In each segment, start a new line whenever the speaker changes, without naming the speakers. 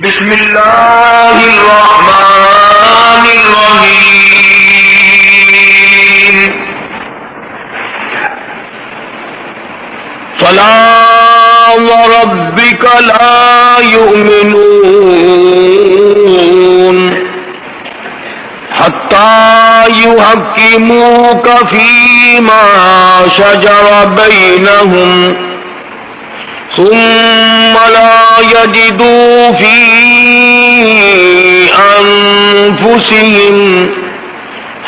بسم اللہ الرحمن الرحیم فلا وربك لا يؤمنون حتى يحكموك فيما شجر بينهم ثم لا يجدوا في أنفسهم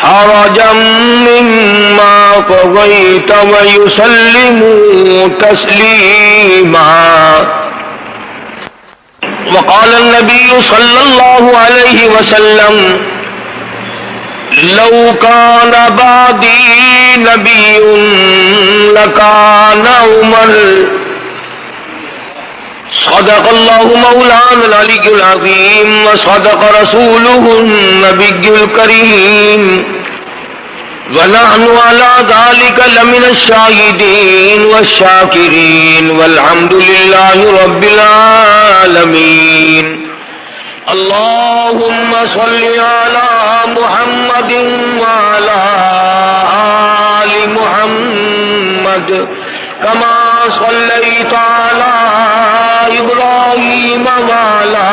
حرجا مما قضيت ويسلموا تسليما. وقال النبي صلى الله عليه وسلم لو كان بعدي نبي لكان عمر. صدق الله مولانا العلي العظيم وصدق رسوله النبي الكريم ونحن على ذلك لمن الشاهدين والشاكرين والحمد لله رب العالمين. اللهم صل على محمد وعلى آل محمد كما صليت على إبراهيم وعلى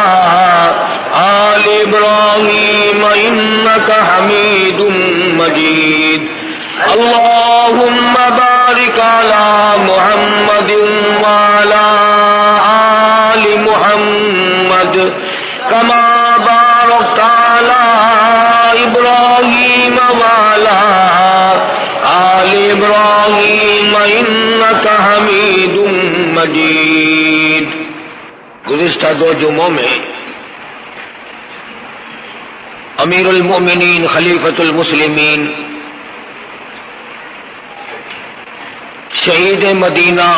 آل إبراهيم إنك حميد مجيد. اللهم بارك على محمد وعلى آل محمد كما باركت على إبراهيم وعلى آل إبراهيم إنك حميد مجيد. گزشتہ دو جمعوں میں امیر المؤمنین خلیفۃ المسلمین شہید مدینہ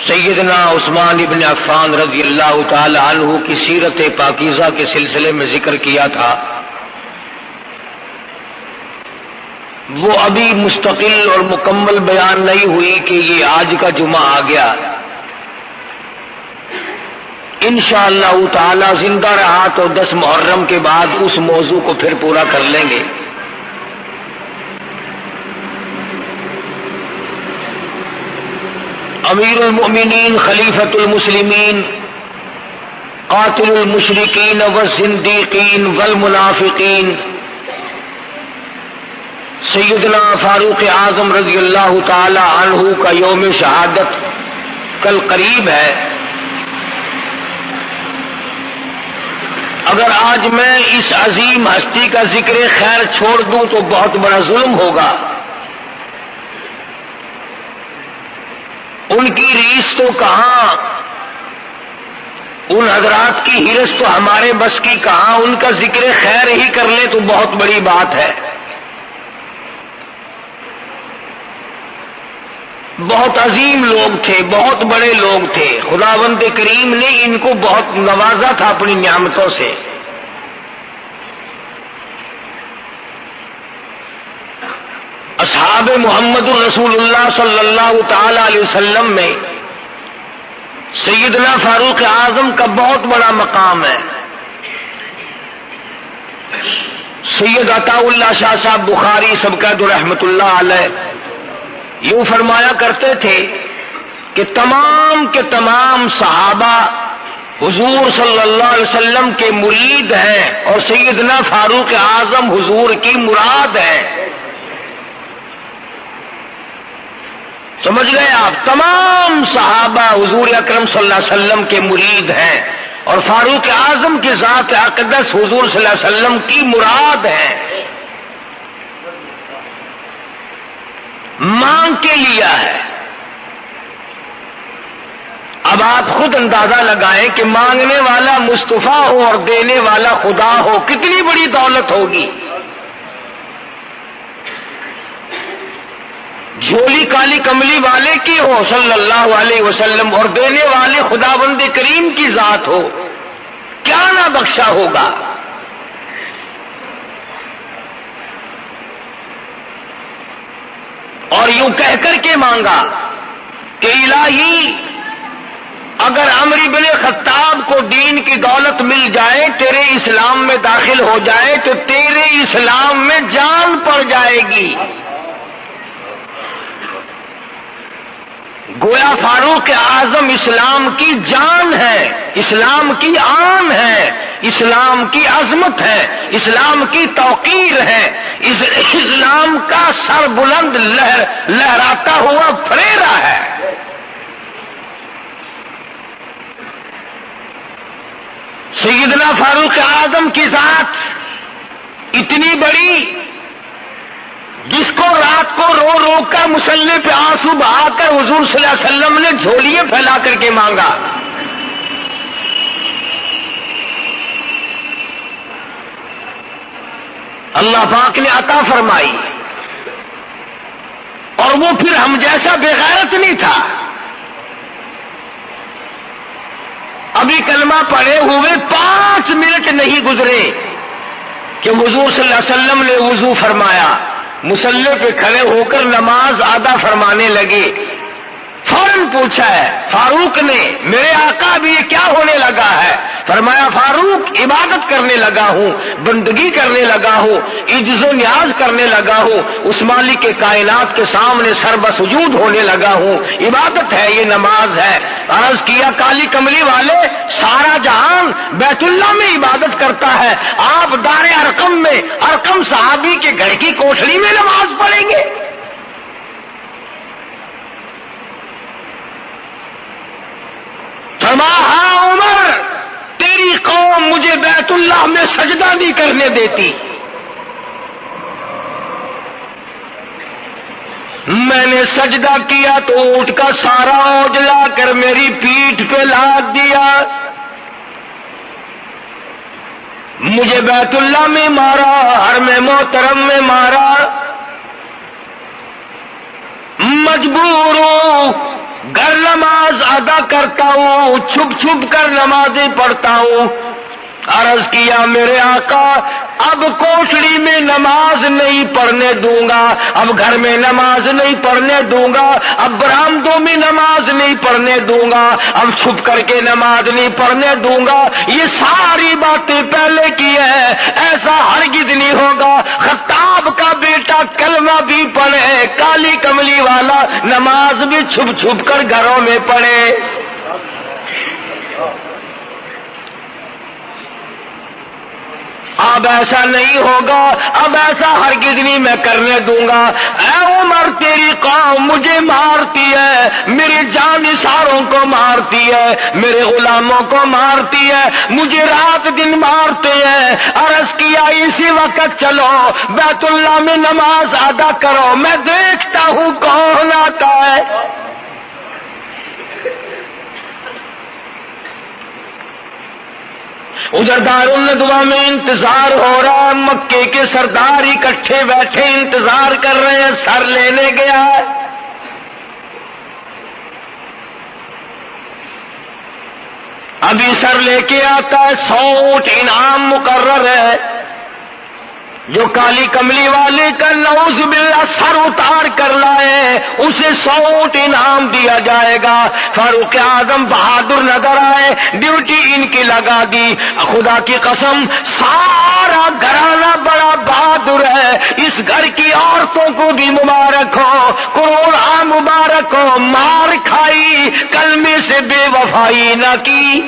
سیدنا عثمان ابن عفان رضی اللہ تعالی عنہ کی سیرت پاکیزہ کے سلسلے میں ذکر کیا تھا. وہ ابھی مستقل اور مکمل بیان نہیں ہوئی کہ یہ آج کا جمعہ آ گیا. انشاءاللہ تعالی زندہ رہا تو 10 محرم کے بعد اس موضوع کو پھر پورا کر لیں گے. امیر المؤمنین خلیفۃ المسلمین قاتل المشرکین والزندیقین والمنافقین سیدنا فاروق اعظم رضی اللہ تعالی عنہ کا یوم شہادت کل قریب ہے. اگر آج میں اس عظیم ہستی کا ذکر خیر چھوڑ دوں تو بہت بڑا ظلم ہوگا. ان کی ریس تو کہاں، ان حضرات کی ہرس تو ہمارے بس کی کہاں. ان کا ذکر خیر ہی کر لیں تو بہت بڑی بات ہے. بہت عظیم لوگ تھے، بہت بڑے لوگ تھے. خداوند کریم نے ان کو بہت نوازا تھا اپنی نعمتوں سے. اصحاب محمد الرسول اللہ صلی اللہ تعالی علیہ وسلم میں سیدنا فاروق اعظم کا بہت بڑا مقام ہے. سید عطا اللہ شاہ صاحب بخاری سبقت رحمت اللہ علیہ یوں فرمایا کرتے تھے کہ تمام کے تمام صحابہ حضور صلی اللہ علیہ وسلم کے مرید ہیں اور سیدنا فاروق اعظم حضور کی مراد ہے. سمجھ گئے آپ؟ تمام صحابہ حضور اکرم صلی اللہ علیہ وسلم کے مرید ہیں اور فاروق اعظم کی ذات اقدس حضور صلی اللہ علیہ وسلم کی مراد ہے. مانگ کے لیا ہے. اب آپ خود اندازہ لگائیں کہ مانگنے والا مصطفیٰ ہو اور دینے والا خدا ہو، کتنی بڑی دولت ہوگی. جھولی کالی کملی والے کی ہو صلی اللہ علیہ وسلم اور دینے والے خداوند کریم کی ذات ہو، کیا نہ بخشا ہوگا. اور یوں کہہ کر کے مانگا کہ الہی اگر عمر بن خطاب کو دین کی دولت مل جائے، تیرے اسلام میں داخل ہو جائے، تو تیرے اسلام میں جان پڑ جائے گی۔ گویا فاروق اعظم اسلام کی جان ہے، اسلام کی آن ہے، اسلام کی عظمت ہے، اسلام کی توقیر ہے، اسلام کا سر بلند لہراتا ہوا فریرا ہے۔ سیدنا فاروق اعظم کی ذات اتنی بڑی، جس کو رات کو رو رو کر مصلی پہ آنسو بہا کر حضور صلی اللہ علیہ وسلم نے جھولیے پھیلا کر کے مانگا۔ اللہ پاک نے عطا فرمائی، اور وہ پھر ہم جیسا بے غیرت نہیں تھا۔ ابھی کلمہ پڑھے ہوئے 5 منٹ نہیں گزرے کہ حضور صلی اللہ علیہ وسلم نے وضو فرمایا، مصلی پہ کھڑے ہو کر نماز ادا فرمانے لگے۔ فوراً پوچھا ہے فاروق نے، میرے آقا بھی یہ کیا ہونے لگا ہے؟ فرمایا فاروق عبادت کرنے لگا ہوں، بندگی کرنے لگا ہوں، عجز و نیاز کرنے لگا ہوں، اس مالک کے کائنات کے سامنے سر بسجود ہونے لگا ہوں، عبادت ہے، یہ نماز ہے۔ عرض کیا کالی کملی والے، سارا جہان بیت اللہ میں عبادت کرتا ہے، آپ دار ارقم میں ارقم صحابی کے گھر کی کوٹھڑی میں نماز پڑھیں گے؟ ہاں عمر، تیری قوم مجھے بیت اللہ میں سجدہ نہیں کرنے دیتی، میں نے سجدہ کیا تو اونٹ کا سارا اوجلا کر میری پیٹھ پہ لاد دیا، مجھے بیت اللہ میں مارا، حرم محترم میں مارا، مجبور ہوں، گھر نماز ادا کرتا ہوں، چھپ چھپ کر نمازیں پڑھتا ہوں۔ عرض کیا میرے آقا، اب کوٹھڑی میں نماز نہیں پڑھنے دوں گا، اب گھر میں نماز نہیں پڑھنے دوں گا، اب برآمدوں میں نماز نہیں پڑھنے دوں گا، اب چھپ کر کے نماز نہیں پڑھنے دوں گا، یہ ساری باتیں پہلے کی ہے، ایسا ہرگز نہیں ہوگا۔ خطاب کا بیٹا کلمہ بھی پڑھے، کالی کملی والا نماز بھی چھپ چھپ کر گھروں میں پڑھے۔ اب ایسا نہیں ہوگا، اب ایسا ہرگز نہیں میں کرنے دوں گا۔ اے عمر، تیری قوم مجھے مارتی ہے، میرے جانثاروں کو مارتی ہے، میرے غلاموں کو مارتی ہے، مجھے رات دن مارتے ہیں۔ عرض کیا اسی وقت چلو بیت اللہ میں نماز ادا کرو، میں دیکھتا ہوں کون آتا ہے۔ ادھر دارالندوا میں انتظار ہو رہا ہے، مکے کے سردار اکٹھے بیٹھے انتظار کر رہے ہیں، سر لینے گیا ہے۔ ابھی سر لے کے آتا ہے، 100 اونٹ انعام مقرر ہے، جو کالی کملی والے کا نعوذ باللہ سر اتار کر لائے اسے 100 اونٹ انعام دیا جائے گا۔ فاروق اعظم بہادر نظر آئے، ڈیوٹی ان کی لگا دی۔ خدا کی قسم سارا گھرانہ بڑا بہادر ہے، اس گھر کی عورتوں کو بھی مبارک ہو، کروڑا مبارک ہو، مار کھائی، کلمے سے بے وفائی نہ کی۔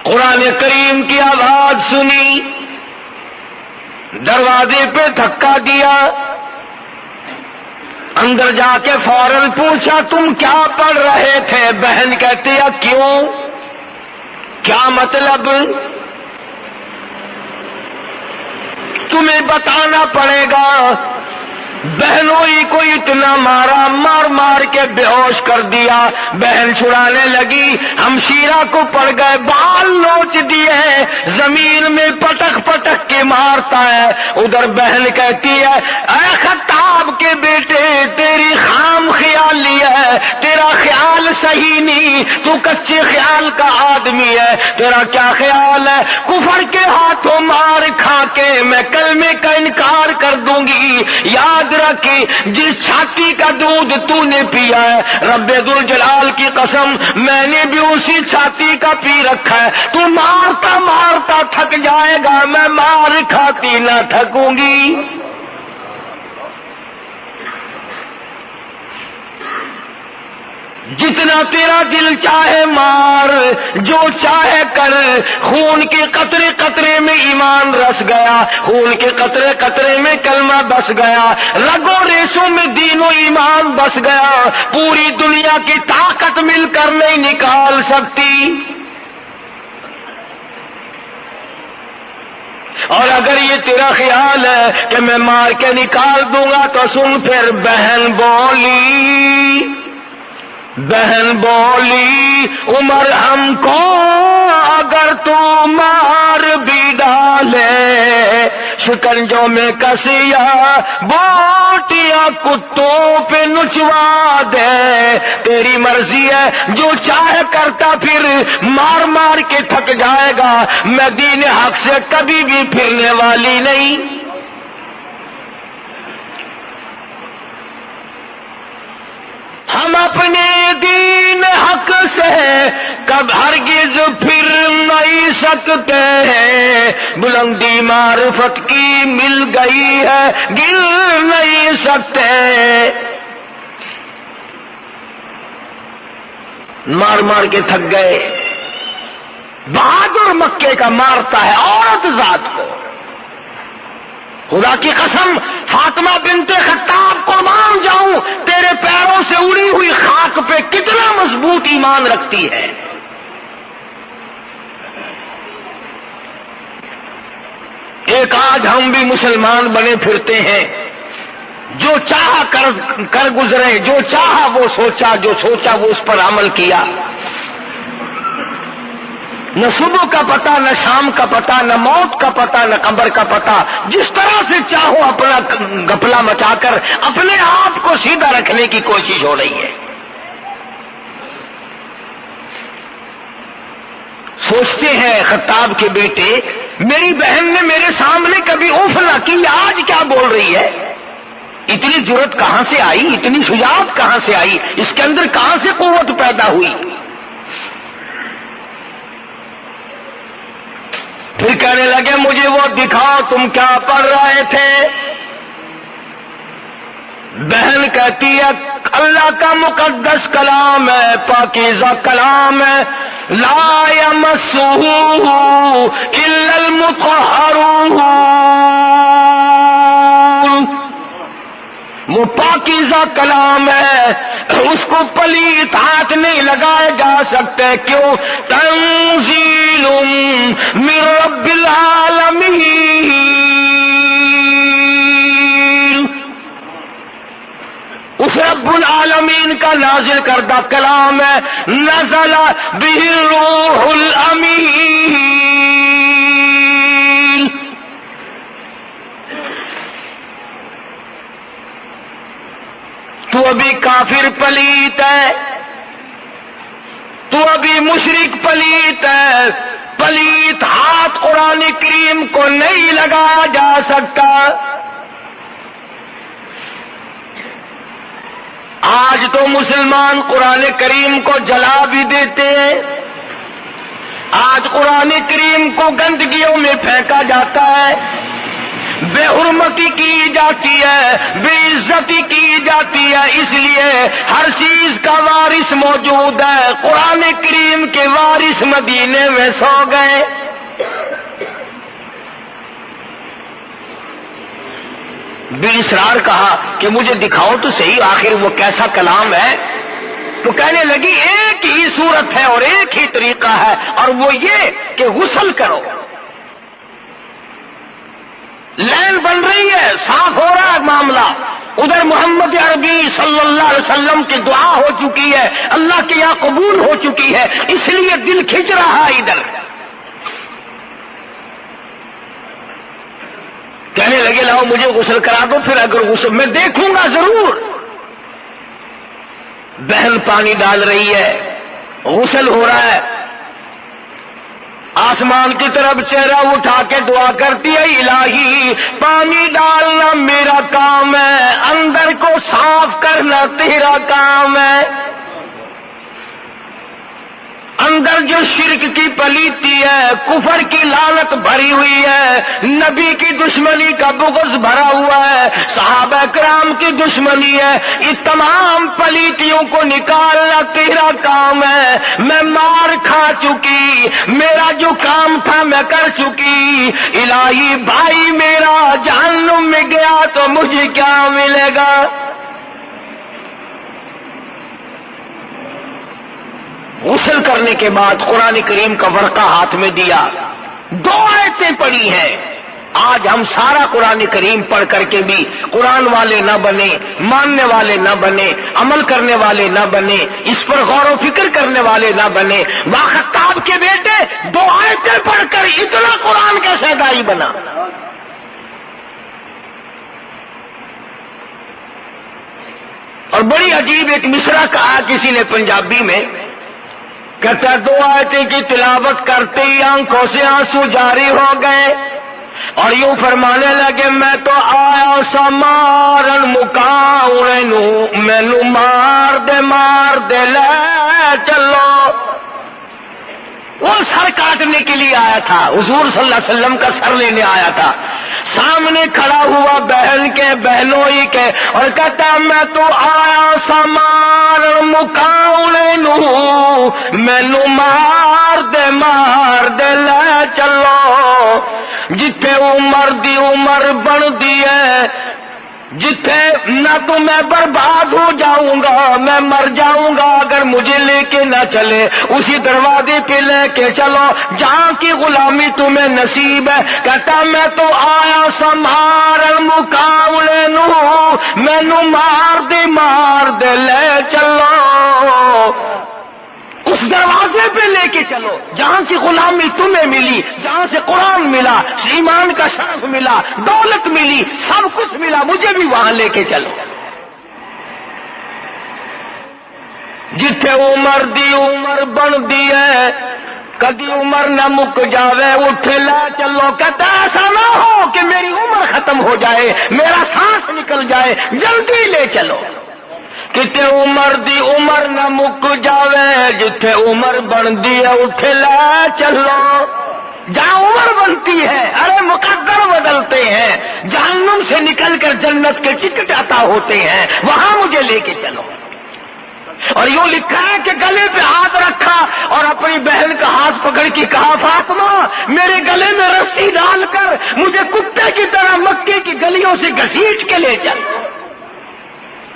قرآن کریم کی آواز سنی، دروازے پہ دھکا دیا، اندر جا کے فوراً پوچھا تم کیا پڑھ رہے تھے؟ بہن کہتی ہے کیوں، کیا مطلب؟ تمہیں بتانا پڑے گا۔ بہنوں ہی کو اتنا مارا، مار مار کے بے ہوش کر دیا، بہن چھڑانے لگی، ہمشیرہ کو پڑ گئے، بال نوچ دیے، زمین میں پٹک پٹک کے مارتا ہے۔ ادھر بہن کہتی ہے اے خطاب کے بیٹے، تیری خام خیالی ہے، تیرا خیال صحیح نہیں، تو کچے خیال کا آدمی ہے، تیرا کیا خیال ہے؟ کفر کے ہاتھوں مار کھا کے میں کلمے کا انکار کر دوں گی، یاد یاد رکھ جس چھاتی کا دودھ تو نے پیا ہے رب ذوالجلال کی قسم میں نے بھی اسی چھاتی کا پی رکھا ہے. تو مارتا مارتا تھک جائے گا, میں مار کھاتی نہ تھکوں گی. جتنا تیرا دل چاہے مار, جو چاہے کر, خون کے قطرے قطرے میں ایمان رس گیا, خون کے قطرے قطرے میں کلمہ بس گیا, رگوں ریسوں میں دین و ایمان بس گیا. پوری دنیا کی طاقت مل کر نہیں نکال سکتی. اور اگر یہ تیرا خیال ہے کہ میں مار کے نکال دوں گا تو سن پھر بہن بولی, بہن بولی عمر ہم کو اگر تو مار بھی ڈالے, شکنجوں میں کسیا بوٹیاں کتوں پہ نچوا دے. تیری مرضی ہے, جو چاہے کرتا پھر مار مار کے تھک جائے گا. میں دین حق سے کبھی بھی پھرنے والی نہیں. ہم اپنے دین حق سے کب ہرگز پھر نہیں سکتے ہیں. بلندی معرفت کی مل گئی ہے, گر نہیں سکتے. مار مار کے تھک گئے. بہادر مکے کا مارتا ہے عورت ذات کو. خدا کی قسم فاطمہ بنت خطاب قربان جاؤں, تیرے پیروں سے اڑی ہوئی خاک پہ کتنا مضبوط ایمان رکھتی ہے. ایک آج ہم بھی مسلمان بنے پھرتے ہیں, جو چاہا کر گزرے, جو چاہا وہ سوچا, جو سوچا وہ اس پر عمل کیا. نہ صبح کا پتہ, نہ شام کا پتہ, نہ موت کا پتہ, نہ قبر کا پتہ. جس طرح سے چاہو اپنا گپلا مچا کر اپنے آپ کو سیدھا رکھنے کی کوشش ہو رہی ہے. سوچتے ہیں خطاب کے بیٹے, میری بہن نے میرے سامنے کبھی اوف نہ کی, آج کیا بول رہی ہے؟ اتنی جرأت کہاں سے آئی, اتنی شجاعت کہاں سے آئی, اس کے اندر کہاں سے قوت پیدا ہوئی؟ پھر کہنے لگے مجھے وہ دکھاؤ تم کیا پڑھ رہے تھے. بہن کہتی ہے اللہ کا مقدس کلام ہے, پاکیزہ کلام ہے, لا یمسہ الا المطہرون. وہ پاکیزہ کلام ہے, اس کو پلیت ہاتھ نہیں لگائے جا سکتے. کیوں؟ تنزیل من رب العالمین, اس رب العالمین کا نازل کردہ کلام ہے. نزل بہ الروح الامین. تو ابھی کافر پلیت ہے, تو ابھی مشرک پلیت ہے. پلیت ہاتھ قرآن کریم کو نہیں لگایا جا سکتا. آج تو مسلمان قرآن کریم کو جلا بھی دیتے ہیں. آج قرآن کریم کو گندگیوں میں پھینکا جاتا ہے, بے حرمتی کی جاتی ہے, بے عزتی کی جاتی ہے. اس لیے ہر چیز کا وارث موجود ہے. قرآن کریم کے وارث مدینے میں سو گئے. بے اصرار کہا کہ مجھے دکھاؤ تو صحیح, آخر وہ کیسا کلام ہے. تو کہنے لگی ایک ہی صورت ہے اور ایک ہی طریقہ ہے, اور وہ یہ کہ غسل کرو. لین بن رہی ہے, صاف ہو رہا ہے معاملہ. ادھر محمد عربی صلی اللہ علیہ وسلم کی دعا ہو چکی ہے, اللہ کے یہاں قبول ہو چکی ہے, اس لیے دل کھنچ رہا ہے ادھر. کہنے لگے لاؤ مجھے غسل کرا دو, پھر اگر غسل میں دیکھوں گا ضرور. بہن پانی ڈال رہی ہے, غسل ہو رہا ہے. آسمان کی طرف چہرہ اٹھا کے دعا کرتی ہے, الہی پانی ڈالنا میرا کام ہے, نکالنا تیرا کام ہے۔ اندر جو شرک کی پلیتی ہے، کفر کی لعنت بھری ہوئی ہے، نبی کی دشمنی کا بغض بھرا ہوا ہے، صحابہ کرام کی دشمنی ہے، یہ تمام پلیتیوں کو نکالنا تیرا کام ہے۔ میں مار کھا چکی، میرا جو کام تھا میں کر چکی، الہی بھائی میرا جہنم میں گیا تو مجھے کیا ملے گا؟ غسل کرنے کے بعد قرآن کریم کا ورقہ ہاتھ میں دیا، 2 آیتیں پڑھی ہیں۔ آج ہم سارا قرآن کریم پڑھ کر کے بھی قرآن والے نہ بنے، ماننے والے نہ بنے، عمل کرنے والے نہ بنے، اس پر غور و فکر کرنے والے نہ بنے۔ باخطاب کے بیٹے 2 آیتیں پڑھ کر اتنا قرآن کیسے دائی بنا؟ اور بڑی عجیب ایک مصرع کہا کسی نے پنجابی میں، کہتا 2 آیتیں کی تلاوت کرتے ہی آنکھوں سے آنسو جاری ہو گئے اور یوں فرمانے لگے، میں تو آیا سا مارن مکاؤنے نو، مینو مار دے لے چلو۔ وہ سر کاٹنے کے لیے آیا تھا، حضور صلی اللہ علیہ وسلم کا سر لینے آیا تھا، سامنے کھڑا ہوا بہن کے بہنوئی کے اور کہتا میں تو آیا سا مارن مکاؤنے نو، مینو مار دے لے چلو۔ جتھے عمر دی عمر بن دی ہے، جتھے نہ تو میں برباد ہو جاؤں گا، میں مر جاؤں گا اگر مجھے لے کے نہ چلے، اسی دروازے پہ لے کے چلو جہاں کی غلامی تمہیں نصیب ہے۔ کہتا میں تو آیا سا مارن مقابلے نو، مینو مار دے لے چلو، اس دروازے پہ لے کے چلو جہاں سے غلامی تمہیں ملی، جہاں سے قرآن ملا، ایمان کا شرف ملا، دولت ملی، سب کچھ ملا، مجھے بھی وہاں لے کے چلو۔ جتھے عمر دی عمر بن دی ہے، کدی عمر نہ مک جاوے، اٹھ لے چلو۔ کہتا ایسا نہ ہو کہ میری عمر ختم ہو جائے، میرا سانس نکل جائے، جلدی لے چلو۔ کتے عمر دی عمر نہ مک جاوے، جتھے عمر بندی ہے اٹھ لے چلو۔ جہاں عمر بنتی ہے، ارے مقدر بدلتے ہیں، جہنم سے نکل کر جنت کے ٹکٹ عطا ہوتے ہیں، وہاں مجھے لے کے چلو۔ اور یوں لکھا ہے کہ گلے پہ ہاتھ رکھا اور اپنی بہن کا ہاتھ پکڑ کے کہا فاطمہ میرے گلے میں رسی ڈال کر مجھے کتے کی طرح مکے کی گلیوں سے گھسیٹ کے لے چل۔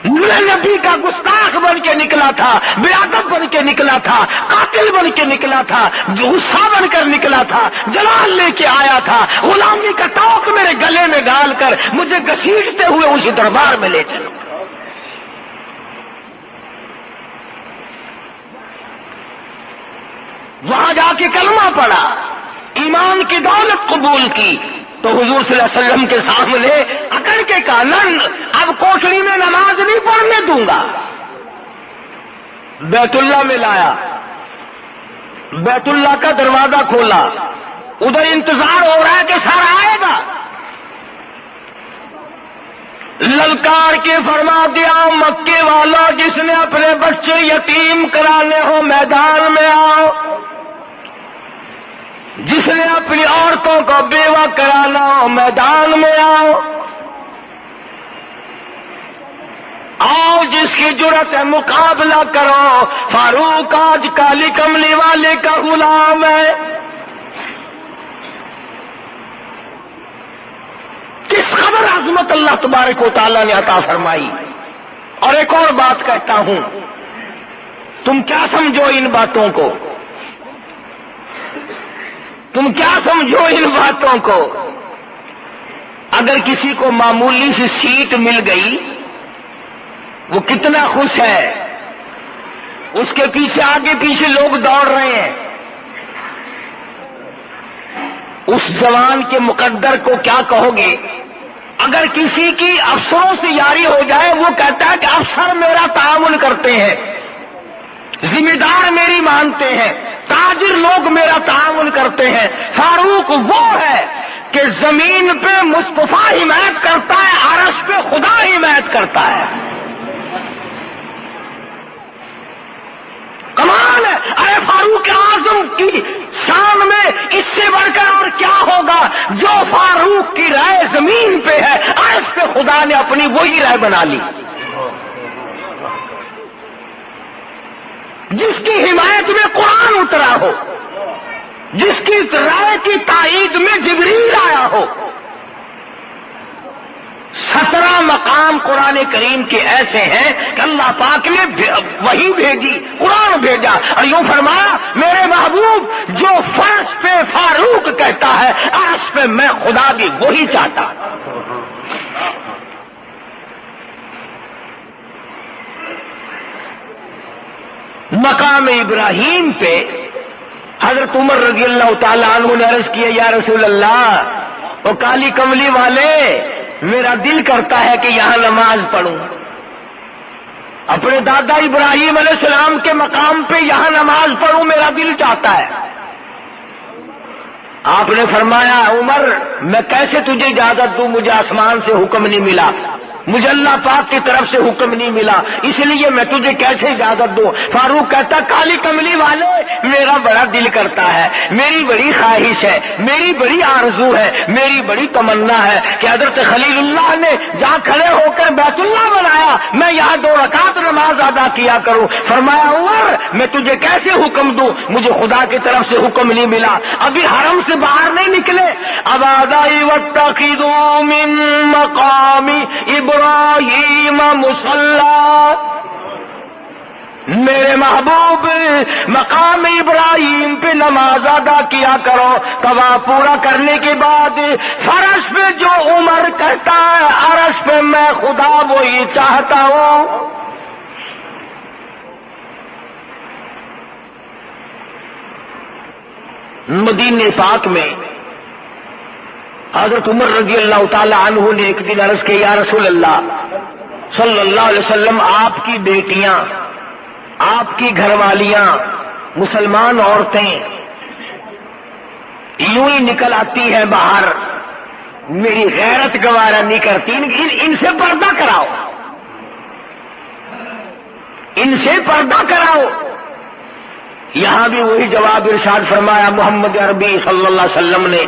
میں نبی کا گستاخ بن کے نکلا تھا، بے ادب بن کے نکلا تھا، قاتل بن کے نکلا تھا، غصہ بن کر نکلا تھا، جلال لے کے آیا تھا، غلامی کا توق میرے گلے میں ڈال کر مجھے گھسیٹتے ہوئے اسی دربار میں لے چلو۔ وہاں جا کے کلمہ پڑھا، ایمان کی دولت قبول کی، تو حضور صلی اللہ علیہ وسلم کے سامنے اکڑ کے کہا نہ اب کوٹڑی میں نماز نہیں پڑھنے دوں گا۔ بیت اللہ میں لایا، بیت اللہ کا دروازہ کھولا، ادھر انتظار ہو رہا ہے کہ سر آئے گا، للکار کے فرما دیا مکے والا جس نے اپنے بچے یتیم کرانے ہو میدان میں آؤ، جس نے اپنی عورتوں کو بیوہ کرانا ہو میدان میں آؤ، آؤ جس کی جرت ہے مقابلہ کرو، فاروق آج کالی کملی والے کا غلام ہے۔ کس قدر عظمت اللہ تبارک و تعالیٰ نے عطا فرمائی۔ اور ایک اور بات کہتا ہوں، تم کیا سمجھو ان باتوں کو، تم کیا سمجھو ان باتوں کو؟ اگر کسی کو معمولی سی سیٹ مل گئی وہ کتنا خوش ہے، اس کے پیچھے آگے پیچھے لوگ دوڑ رہے ہیں، اس جوان کے مقدر کو کیا کہو گے؟ اگر کسی کی افسروں سے یاری ہو جائے وہ کہتا ہے کہ افسر میرا تعاون کرتے ہیں، ذمہ دار میری مانتے ہیں، تاجر لوگ میرا تعاون کرتے ہیں۔ فاروق وہ ہے کہ زمین پہ مصطفیٰ حمایت کرتا ہے، عرش پہ خدا حمایت کرتا ہے۔ فاروق کی رائے زمین پہ ہے، عرش پہ خدا نے اپنی وہی رائے بنا لی، جس کی حمایت میں قرآن اترا ہو، جس کی رائے کی تائید میں جبریل آیا ہو۔ 17 مقام قرآن کریم کے ایسے ہیں کہ اللہ پاک نے وہی بھیجی، قرآن بھیجا، اور یوں فرمایا میرے محبوب جو فرش پہ فاروق کہتا ہے، عرش پہ میں خدا بھی وہی چاہتا۔ مقام ابراہیم پہ حضرت عمر رضی اللہ تعالیٰ عنہ نے عرض کیا یا رسول اللہ، وہ کالی کملی والے، میرا دل کرتا ہے کہ یہاں نماز پڑھوں، اپنے دادا ابراہیم علیہ السلام کے مقام پہ یہاں نماز پڑھوں، میرا دل چاہتا ہے۔ آپ نے فرمایا عمر میں کیسے تجھے اجازت دوں، مجھے آسمان سے حکم نہیں ملا، مجھے اللہ پاک کی طرف سے حکم نہیں ملا، اس لیے میں تجھے کیسے اجازت دوں؟ فاروق کہتا کالی کملی والے، میرا بڑا دل کرتا ہے، میری بڑی خواہش ہے، میری بڑی آرزو ہے، میری بڑی تمنا ہے کہ حضرت خلیل اللہ نے جہاں کھڑے ہو کر بیت اللہ بنایا، میں یہاں 2 رکعت نماز ادا کیا کروں۔ فرمایا عمر میں تجھے کیسے حکم دوں، مجھے خدا کی طرف سے حکم نہیں ملا، ابھی حرم سے باہر نہیں نکلے۔ اب آدائی واتخذوا من مقام ابراہیم مصلی، میرے محبوب مقام ابراہیم پہ نماز ادا کیا کرو۔ طواف پورا کرنے کے بعد فرش پہ جو عمر کہتا ہے، عرش پہ میں خدا وہی چاہتا ہوں۔ مدینے پاک میں حضرت عمر رضی اللہ تعالی عنہ نے ایک دن عرض کیا یا رسول اللہ صلی اللہ علیہ وسلم، آپ کی بیٹیاں، آپ کی گھر والیاں، مسلمان عورتیں یوں ہی نکل آتی ہیں باہر، میری غیرت گوارا نہیں کرتی، ان سے پردہ کراؤ، ان سے پردہ کراؤ۔ یہاں بھی وہی جواب ارشاد فرمایا محمد عربی صلی اللہ علیہ وسلم نے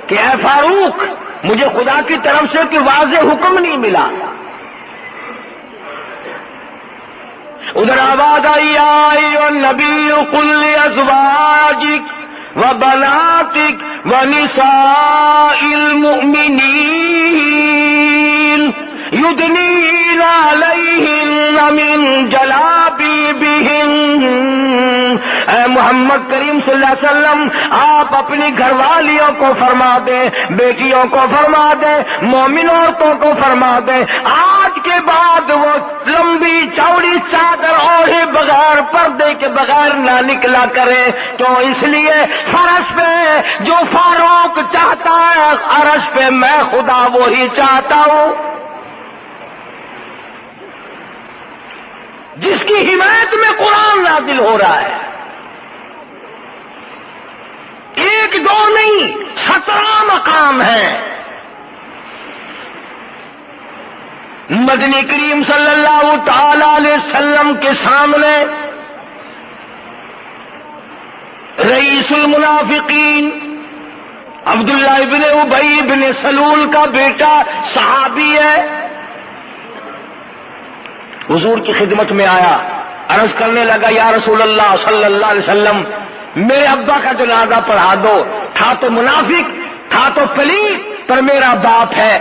کہ اے فاروق مجھے خدا کی طرف سے کوئی واضح حکم نہیں ملا۔ ادھر آواز آئی آئی نبی قل لازواجک وبناتک ونساء المؤمنین یدنین علیہن من جلابیبہن، اے محمد کریم صلی اللہ علیہ وسلم آپ اپنی گھر والیوں کو فرما دیں، بیٹیوں کو فرما دیں، مومن عورتوں کو فرما دیں آج کے بعد وہ لمبی چوڑی چادر اوڑھے بغیر پردے کے بغیر نہ نکلا کرے، تو اس لیے فرش پہ جو فاروق چاہتا ہے، عرش پہ میں خدا وہی چاہتا ہوں، جس کی حمایت میں قرآن نازل ہو رہا ہے۔ 1 2 نہیں، 17 مقام ہیں۔ مدنی کریم صلی اللہ تعالی علیہ وسلم کے سامنے رئیس المنافقین عبداللہ ابن ابی بن سلول کا بیٹا صحابی ہے، حضور کی خدمت میں آیا، عرض کرنے لگا یا رسول اللہ صلی اللہ علیہ وسلم میرے ابا کا جنازہ پڑھا دو، تھا تو منافق، تھا تو پلیت، پر میرا باپ ہے،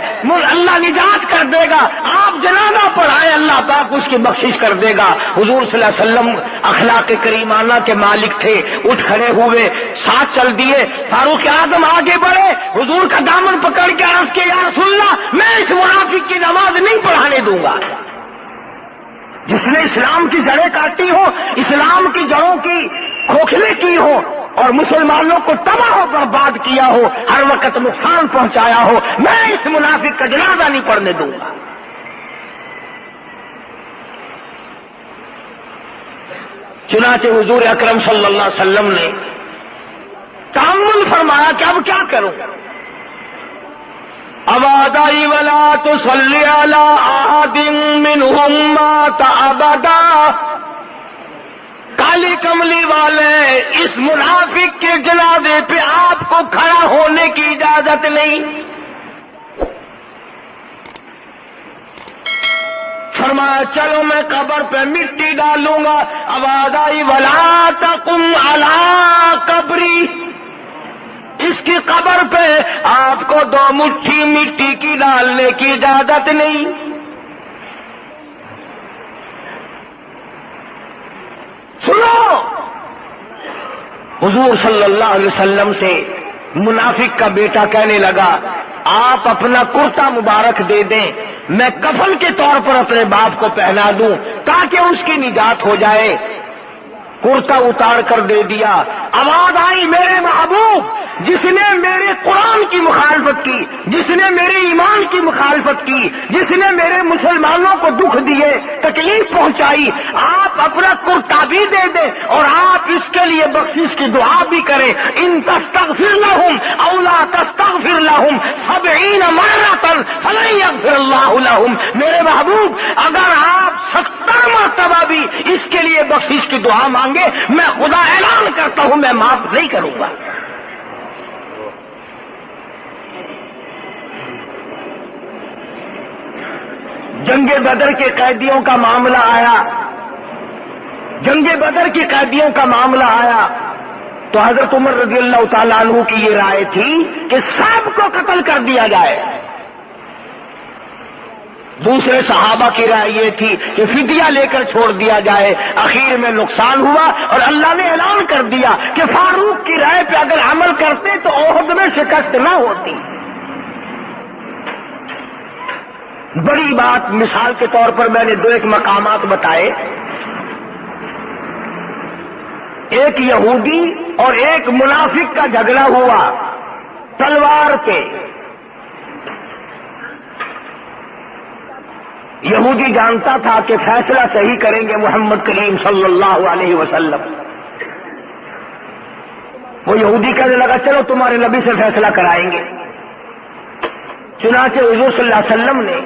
اللہ نجات کر دے گا، آپ جنازہ پڑھائیں اللہ پاک اس کی بخشش کر دے گا۔ حضور صلی اللہ علیہ وسلم اخلاق کریمانہ کے مالک تھے، اٹھ کھڑے ہوئے، ساتھ چل دیے، فاروق اعظم آگے بڑھے، حضور کا دامن پکڑ کے عرض کیا یا رسول اللہ میں اس منافق کی نماز نہیں پڑھانے دوں گا، جس نے اسلام کی جڑیں کاٹی ہو، اسلام کی جڑوں کی کھوکھلے کی ہو اور مسلمانوں کو تباہ و برباد کیا ہو، ہر وقت نقصان پہنچایا ہو، میں اس منافق کا جنازہ نہیں پڑھنے دوں گا۔ چنانچہ حضور اکرم صلی اللہ علیہ وسلم نے تأمل فرمایا کہ اب کیا کروں؟ ابادائی ولا تصلی علی احد منہم مات ابدا، کالی کملی والے اس منافق کے جنازے پہ آپ کو کھڑا ہونے کی اجازت نہیں، فرمایا چلو میں قبر پہ مٹی ڈالوں گا. آواز آئی ولا تقم علی قبری، اس کی قبر پہ آپ کو 2 مٹھی مٹی کی ڈالنے کی اجازت نہیں. سنو، حضور صلی اللہ علیہ وسلم سے منافق کا بیٹا کہنے لگا آپ اپنا کرتا مبارک دے دیں، میں کفن کے طور پر اپنے باپ کو پہنا دوں تاکہ اس کی نجات ہو جائے. کرتا اتار کر دے دیا. آواز آئی میرے محبوب، جس نے میرے قرآن کی مخالفت کی، جس نے میرے ایمان کی مخالفت کی، جس نے میرے مسلمانوں کو دکھ دیے، تکلیف پہنچائی، آپ اپنا کرتا بھی دے دیں اور آپ اس کے لیے بخشش کی دعا بھی کریں. ان تستغفر لهم او لا تستغفر لهم 70 مرة فلن يغفر الله لهم. میرے محبوب اگر آپ 70 مرتبہ بھی اس کے لیے بخشش کی دعا مانگے، میں خدا اعلان کرتا ہوں میں معاف نہیں کروں گا. جنگ بدر کے قیدیوں کا معاملہ آیا، جنگ بدر کے قیدیوں کا معاملہ آیا تو حضرت عمر رضی اللہ تعالیٰ عنہ کی یہ رائے تھی کہ سب کو قتل کر دیا جائے. دوسرے صحابہ کی رائے یہ تھی کہ فدیہ لے کر چھوڑ دیا جائے. اخیر میں نقصان ہوا اور اللہ نے اعلان کر دیا کہ فاروق کی رائے پہ اگر عمل کرتے تو احد میں شکست نہ ہوتی. بڑی بات مثال کے طور پر میں نے 2 مقامات بتائے. ایک یہودی اور ایک منافق کا جھگڑا ہوا تلوار پہ. یہودی جانتا تھا کہ فیصلہ صحیح کریں گے محمد کریم صلی اللہ علیہ وسلم. وہ یہودی کہنے لگا چلو تمہارے نبی سے فیصلہ کرائیں گے. چنانچہ حضور صلی اللہ علیہ وسلم نے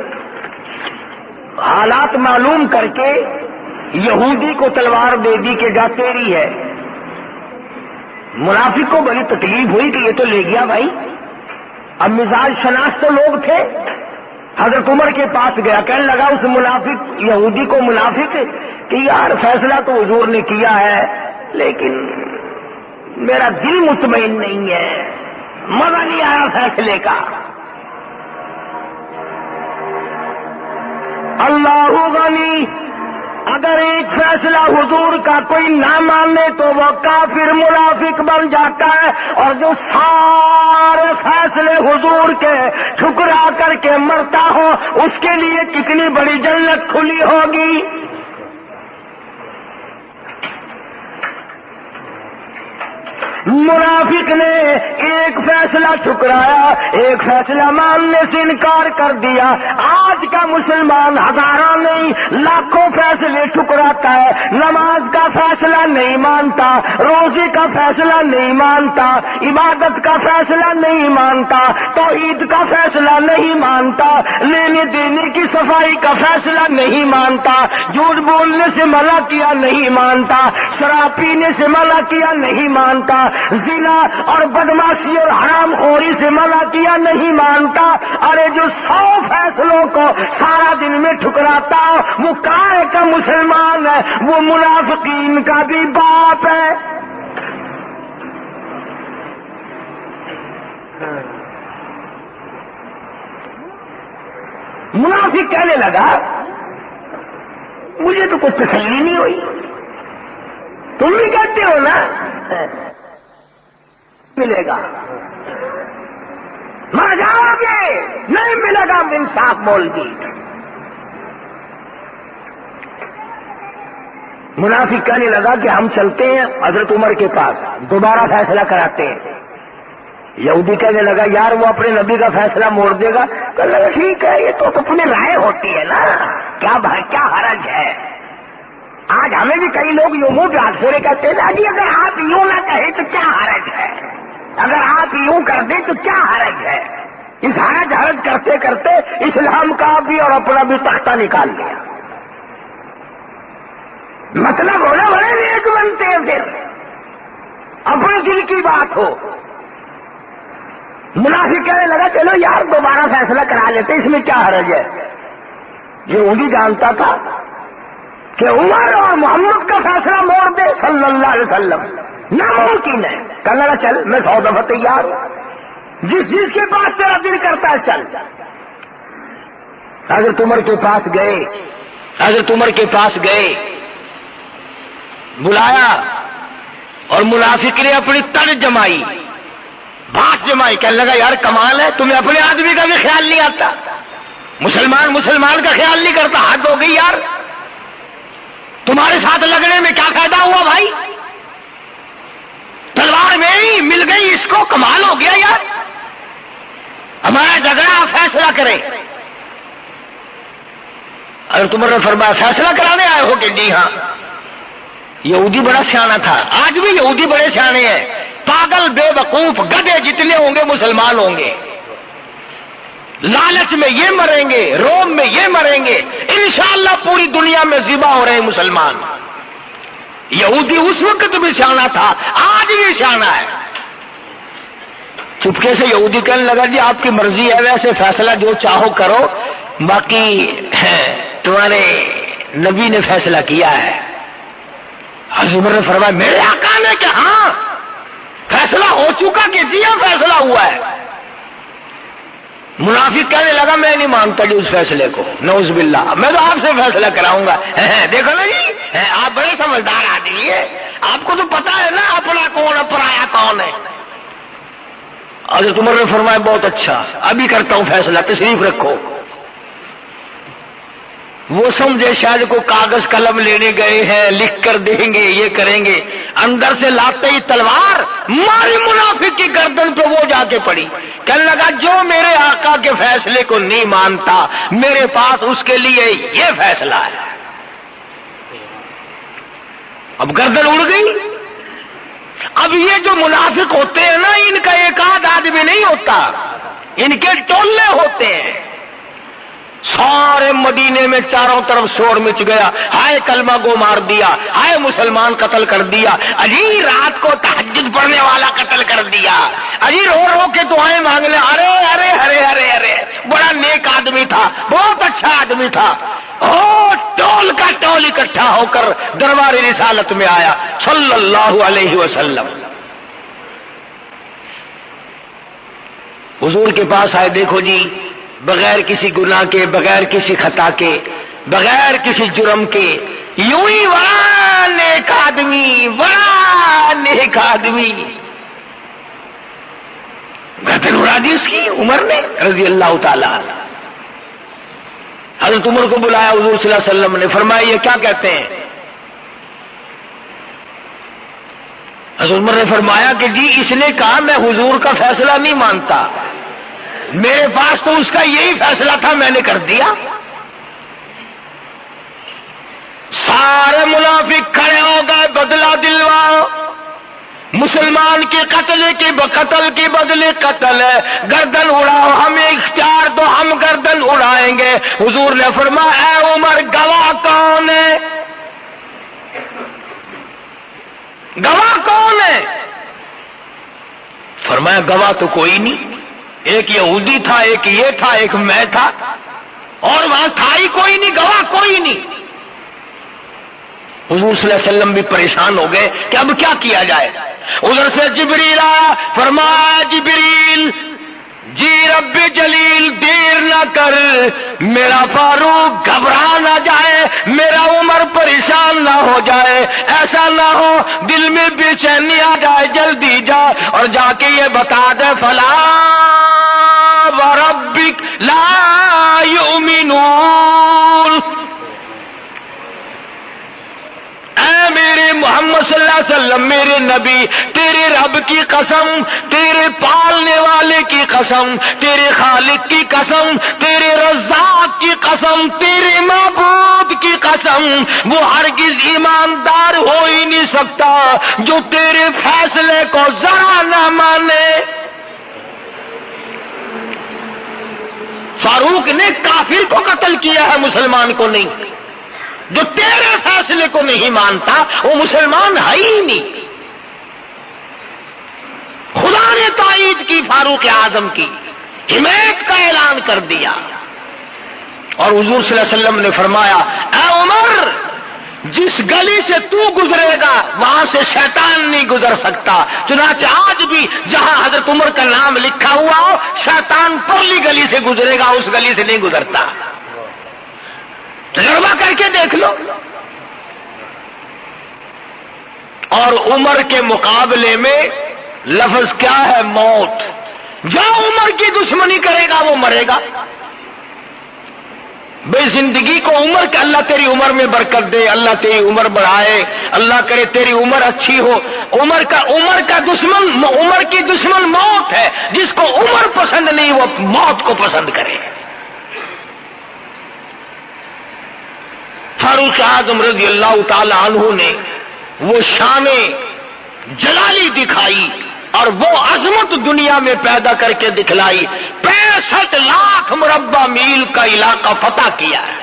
حالات معلوم کر کے یہودی کو تلوار دے دی کہ جا تیری ہے. منافق کو بڑی تکلیف ہوئی کہ یہ تو لے گیا بھائی. اب مزاج شناس تو لوگ تھے. حضرت عمر کے پاس گیا، کہنے لگا اس منافق یہودی کو منافق کہ یار فیصلہ تو حضور نے کیا ہے لیکن میرا دل مطمئن نہیں ہے، مزہ نہیں آیا فیصلے کا. اللہ غنی، اگر ایک فیصلہ حضور کا کوئی نہ مانے تو وہ کافر منافق بن جاتا ہے، اور جو سارے فیصلے حضور کے ٹھکرا کر کے مرتا ہو اس کے لیے کتنی بڑی جنت کھلی ہوگی. منافق نے ایک فیصلہ ٹھکرایا، ایک فیصلہ ماننے سے انکار کر دیا. آج کا مسلمان ہزاروں نہیں لاکھوں فیصلے ٹھکراتا ہے. نماز کا فیصلہ نہیں مانتا، روزے کا فیصلہ نہیں مانتا، عبادت کا فیصلہ نہیں مانتا، توحید کا فیصلہ نہیں مانتا، لینے دینے کی صفائی کا فیصلہ نہیں مانتا، جھوٹ بولنے سے منع کیا نہیں مانتا، شراب پینے سے منع کیا نہیں مانتا، زنا اور بدماشی اور حرام خوری سے منع کیا نہیں مانتا. ارے جو 100 فیصلوں کو سارا دن میں ٹھکراتا وہ کائے کا مسلمان ہے، وہ منافقین کا بھی باپ ہے. منافق کہنے لگا مجھے تو کچھ تسلی نہیں ہوئی. تم بھی کہتے ہو نا ملے گا، مر جاؤ گے، نہیں ملے گا. انصاف بول دی. منافق کہنے لگا کہ ہم چلتے ہیں حضرت عمر کے پاس، دوبارہ فیصلہ کراتے ہیں. یہودی کہنے لگا یار وہ اپنے نبی کا فیصلہ موڑ دے گا. کہنے لگا ٹھیک ہے یہ تو اپنی رائے ہوتی ہے نا، کیا حرج ہے. آج ہمیں بھی کئی لوگ یوں منہ پہ ہاتھ پھیرے کہتے ہیں جی اگر آپ یوں نہ کہیں تو کیا حرج ہے، اگر آپ یوں کر دیں تو کیا حرج ہے. اس حرج کرتے کرتے اسلام کا بھی اور اپنا بھی تختہ نکال لیا. مطلب ہونے والے نیک بنتے ہیں پھر اپنے دل کی بات ہو. منافق کہنے لگا چلو یار دوبارہ فیصلہ کرا لیتے، اس میں کیا حرج ہے. یہودی جانتا تھا کہ عمر اور محمد کا فیصلہ موڑ دے صلی اللہ علیہ وسلم ناممکن ہے. کہنے لگا چل میں 100 دفعہ تیار ہوں، جس چیز کے پاس تیرا دل کرتا ہے چل. حضرت عمر کے پاس گئے، حضرت عمر کے پاس گئے، بلایا اور منافق نے اپنی تڑ جمائی، بات جمائی. کہنے لگا یار کمال ہے، تمہیں اپنے آدمی کا بھی خیال نہیں آتا، مسلمان کا خیال نہیں کرتا، حد ہو گئی یار. تمہارے ساتھ لگنے میں کیا فائدہ ہوا بھائی؟ تلوار میری مل گئی اس کو، کمال ہو گیا یار. ہمارا جھگڑا فیصلہ کرے. اگر تم نے فرمایا فیصلہ کرانے آئے ہو کہ جی ہاں. یہودی بڑا سیانا تھا، آج بھی یہودی بڑے سیانے ہیں. پاگل بے وقوف گدھے جتنے ہوں گے مسلمان ہوں گے. لالچ میں یہ مریں گے، روم میں یہ مریں گے، انشاءاللہ پوری دنیا میں ذبح ہو رہے ہیں مسلمان. یہودی اس وقت بھی سیانا تھا، آج بھی سیانا ہے. چپکے سے یہودی کہنے لگا جی آپ کی مرضی ہے، ویسے فیصلہ جو چاہو کرو، باقی تمہارے نبی نے فیصلہ کیا ہے. حضرت عمر نے فرمایا میرے آقا نے کہ ہاں فیصلہ ہو چکا کہ جی ہاں فیصلہ ہوا ہے. منافق کہنے لگا میں نہیں مانتا جی اس فیصلے کو، نعوذ باللہ، میں تو آپ سے فیصلہ کراؤں گا. دیکھو نا جی آپ بڑے سمجھدار آدمی ہیں، آپ کو تو پتا ہے نا اپنا کون ہے پرایا کون ہے. حضرت عمر نے فرمایا بہت اچھا، ابھی کرتا ہوں فیصلہ، تشریف رکھو. وہ سمجھے شاید کو کاغذ قلم لینے گئے ہیں، لکھ کر دیں گے، یہ کریں گے. اندر سے لاتے ہی تلوار ماری منافق کی گردن پہ وہ جا کے پڑی. کہنے لگا جو میرے آقا کے فیصلے کو نہیں مانتا میرے پاس اس کے لیے یہ فیصلہ ہے. اب گردن اڑ گئی. اب یہ جو منافق ہوتے ہیں نا، ان کا ایک آدھ آدمی نہیں ہوتا، ان کے ٹولے ہوتے ہیں. سارے مدینے میں چاروں طرف شور مچ گیا، ہائے کلمہ کو مار دیا، ہائے مسلمان قتل کر دیا، اجی رات کو تہجد پڑھنے والا قتل کر دیا، اجی رو رو کے دعائیں مانگنے. ارے ارے ارے ارے ارے بڑا نیک آدمی تھا، بہت اچھا آدمی تھا. ٹول کا ٹول اکٹھا ہو کر دربار رسالت میں آیا صلی اللہ علیہ وسلم. حضور کے پاس آئے. دیکھو جی بغیر کسی گناہ کے، بغیر کسی خطا کے، بغیر کسی جرم کے، یوں ہی بڑا نیک آدمی، بڑا نیک آدمی. گردن اڑا دی اس کی عمر نے رضی اللہ تعالی. حضرت عمر کو بلایا حضور صلی اللہ علیہ وسلم نے، فرمایا یہ کیا کہتے ہیں؟ حضرت عمر نے فرمایا کہ جی اس نے کہا میں حضور کا فیصلہ نہیں مانتا، میرے پاس تو اس کا یہی فیصلہ تھا، میں نے کر دیا. سارے منافق کھڑے ہو گئے، بدلہ دلواؤ. مسلمان کے قتل کے بدلے قتل ہے، گردن اڑاؤ، ہمیں اختیار دو، ہم گردن اڑائیں گے. حضور نے فرمایا اے عمر گواہ کون ہے؟ گواہ کون ہے؟ فرمایا گواہ تو کوئی نہیں، ایک یہودی تھا، ایک یہ تھا، ایک میں تھا، اور وہاں تھا ہی کوئی نہیں، گواہ کوئی نہیں. حضور صلی اللہ علیہ وسلم بھی پریشان ہو گئے کہ اب کیا کیا جائے. ادھر سے جبریل آیا، فرمایا جبریل جی رب جلیل دیر نہ کر، میرا فاروق گھبرا نہ جائے، میرا عمر پریشان نہ ہو جائے، ایسا نہ ہو دل میں بے چینی آ جائے، جلدی جا اور جا کے یہ بتا دے فلا وربک لا یؤمنون. اے میرے محمد صلی اللہ علیہ وسلم، میرے نبی، تیرے رب کی قسم، تیرے پالنے والے کی قسم، تیرے خالق کی قسم، تیرے رزاق کی قسم، تیرے معبود کی قسم، وہ ہرگز ایماندار ہو ہی نہیں سکتا جو تیرے فیصلے کو ذرا نہ مانے. فاروق نے کافر کو قتل کیا ہے، مسلمان کو نہیں. جو تیرے فیصلے کو نہیں مانتا وہ مسلمان ہے ہی نہیں. خدا نے تائید کی فاروق اعظم کی، حمایت کا اعلان کر دیا. اور حضور صلی اللہ علیہ وسلم نے فرمایا اے عمر، جس گلی سے تو گزرے گا وہاں سے شیطان نہیں گزر سکتا، چنانچہ آج بھی جہاں حضرت عمر کا نام لکھا ہوا ہو شیطان پرلی گلی سے گزرے گا، اس گلی سے نہیں گزرتا۔ تجربہ کر کے دیکھ لو۔ اور عمر کے مقابلے میں لفظ کیا ہے؟ موت۔ جو عمر کی دشمنی کرے گا وہ مرے گا۔ بے زندگی کو عمر کا، اللہ تیری عمر میں برکت دے، اللہ تیری عمر بڑھائے، اللہ کرے تیری عمر اچھی ہو۔ عمر کا دشمن، عمر کی دشمن موت ہے۔ جس کو عمر پسند نہیں وہ موت کو پسند کرے۔ فاروق اعظم رضی اللہ تعالی عنہ نے وہ شان جلالی دکھائی اور وہ عظمت دنیا میں پیدا کر کے دکھلائی۔ 65 لاکھ مربع میل کا علاقہ فتح کیا ہے،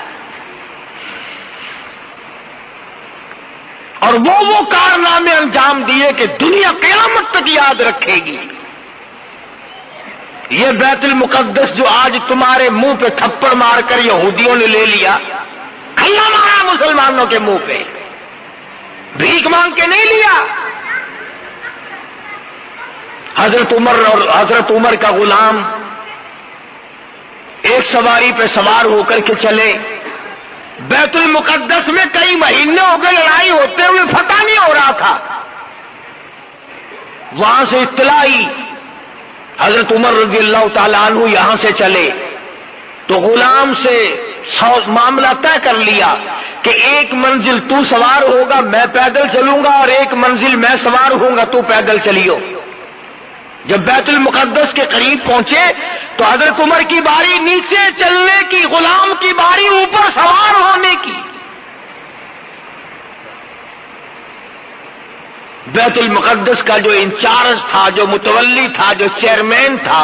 اور وہ کارنامے انجام دیے کہ دنیا قیامت تک یاد رکھے گی۔ یہ بیت المقدس جو آج تمہارے منہ پہ تھپڑ مار کر یہودیوں نے لے لیا، کھلا مارا مسلمانوں کے منہ پہ، بھیک مانگ کے نہیں لیا۔ حضرت عمر اور حضرت عمر کا غلام ایک سواری پہ سوار ہو کر کے چلے، بیت المقدس میں کئی مہینے ہو گئے لڑائی ہوتے ہوئے فتح نہیں ہو رہا تھا۔ وہاں سے اطلاع آئی، حضرت عمر رضی اللہ تعالیٰ عنہ یہاں سے چلے تو غلام سے معاملہ طے کر لیا کہ ایک منزل تو سوار ہوگا میں پیدل چلوں گا، اور ایک منزل میں سوار ہوں گا تو پیدل چلیو۔ جب بیت المقدس کے قریب پہنچے تو حضرت عمر کی باری نیچے چلنے کی، غلام کی باری اوپر سوار ہونے کی۔ بیت المقدس کا جو انچارج تھا، جو متولی تھا، جو چیئرمین تھا،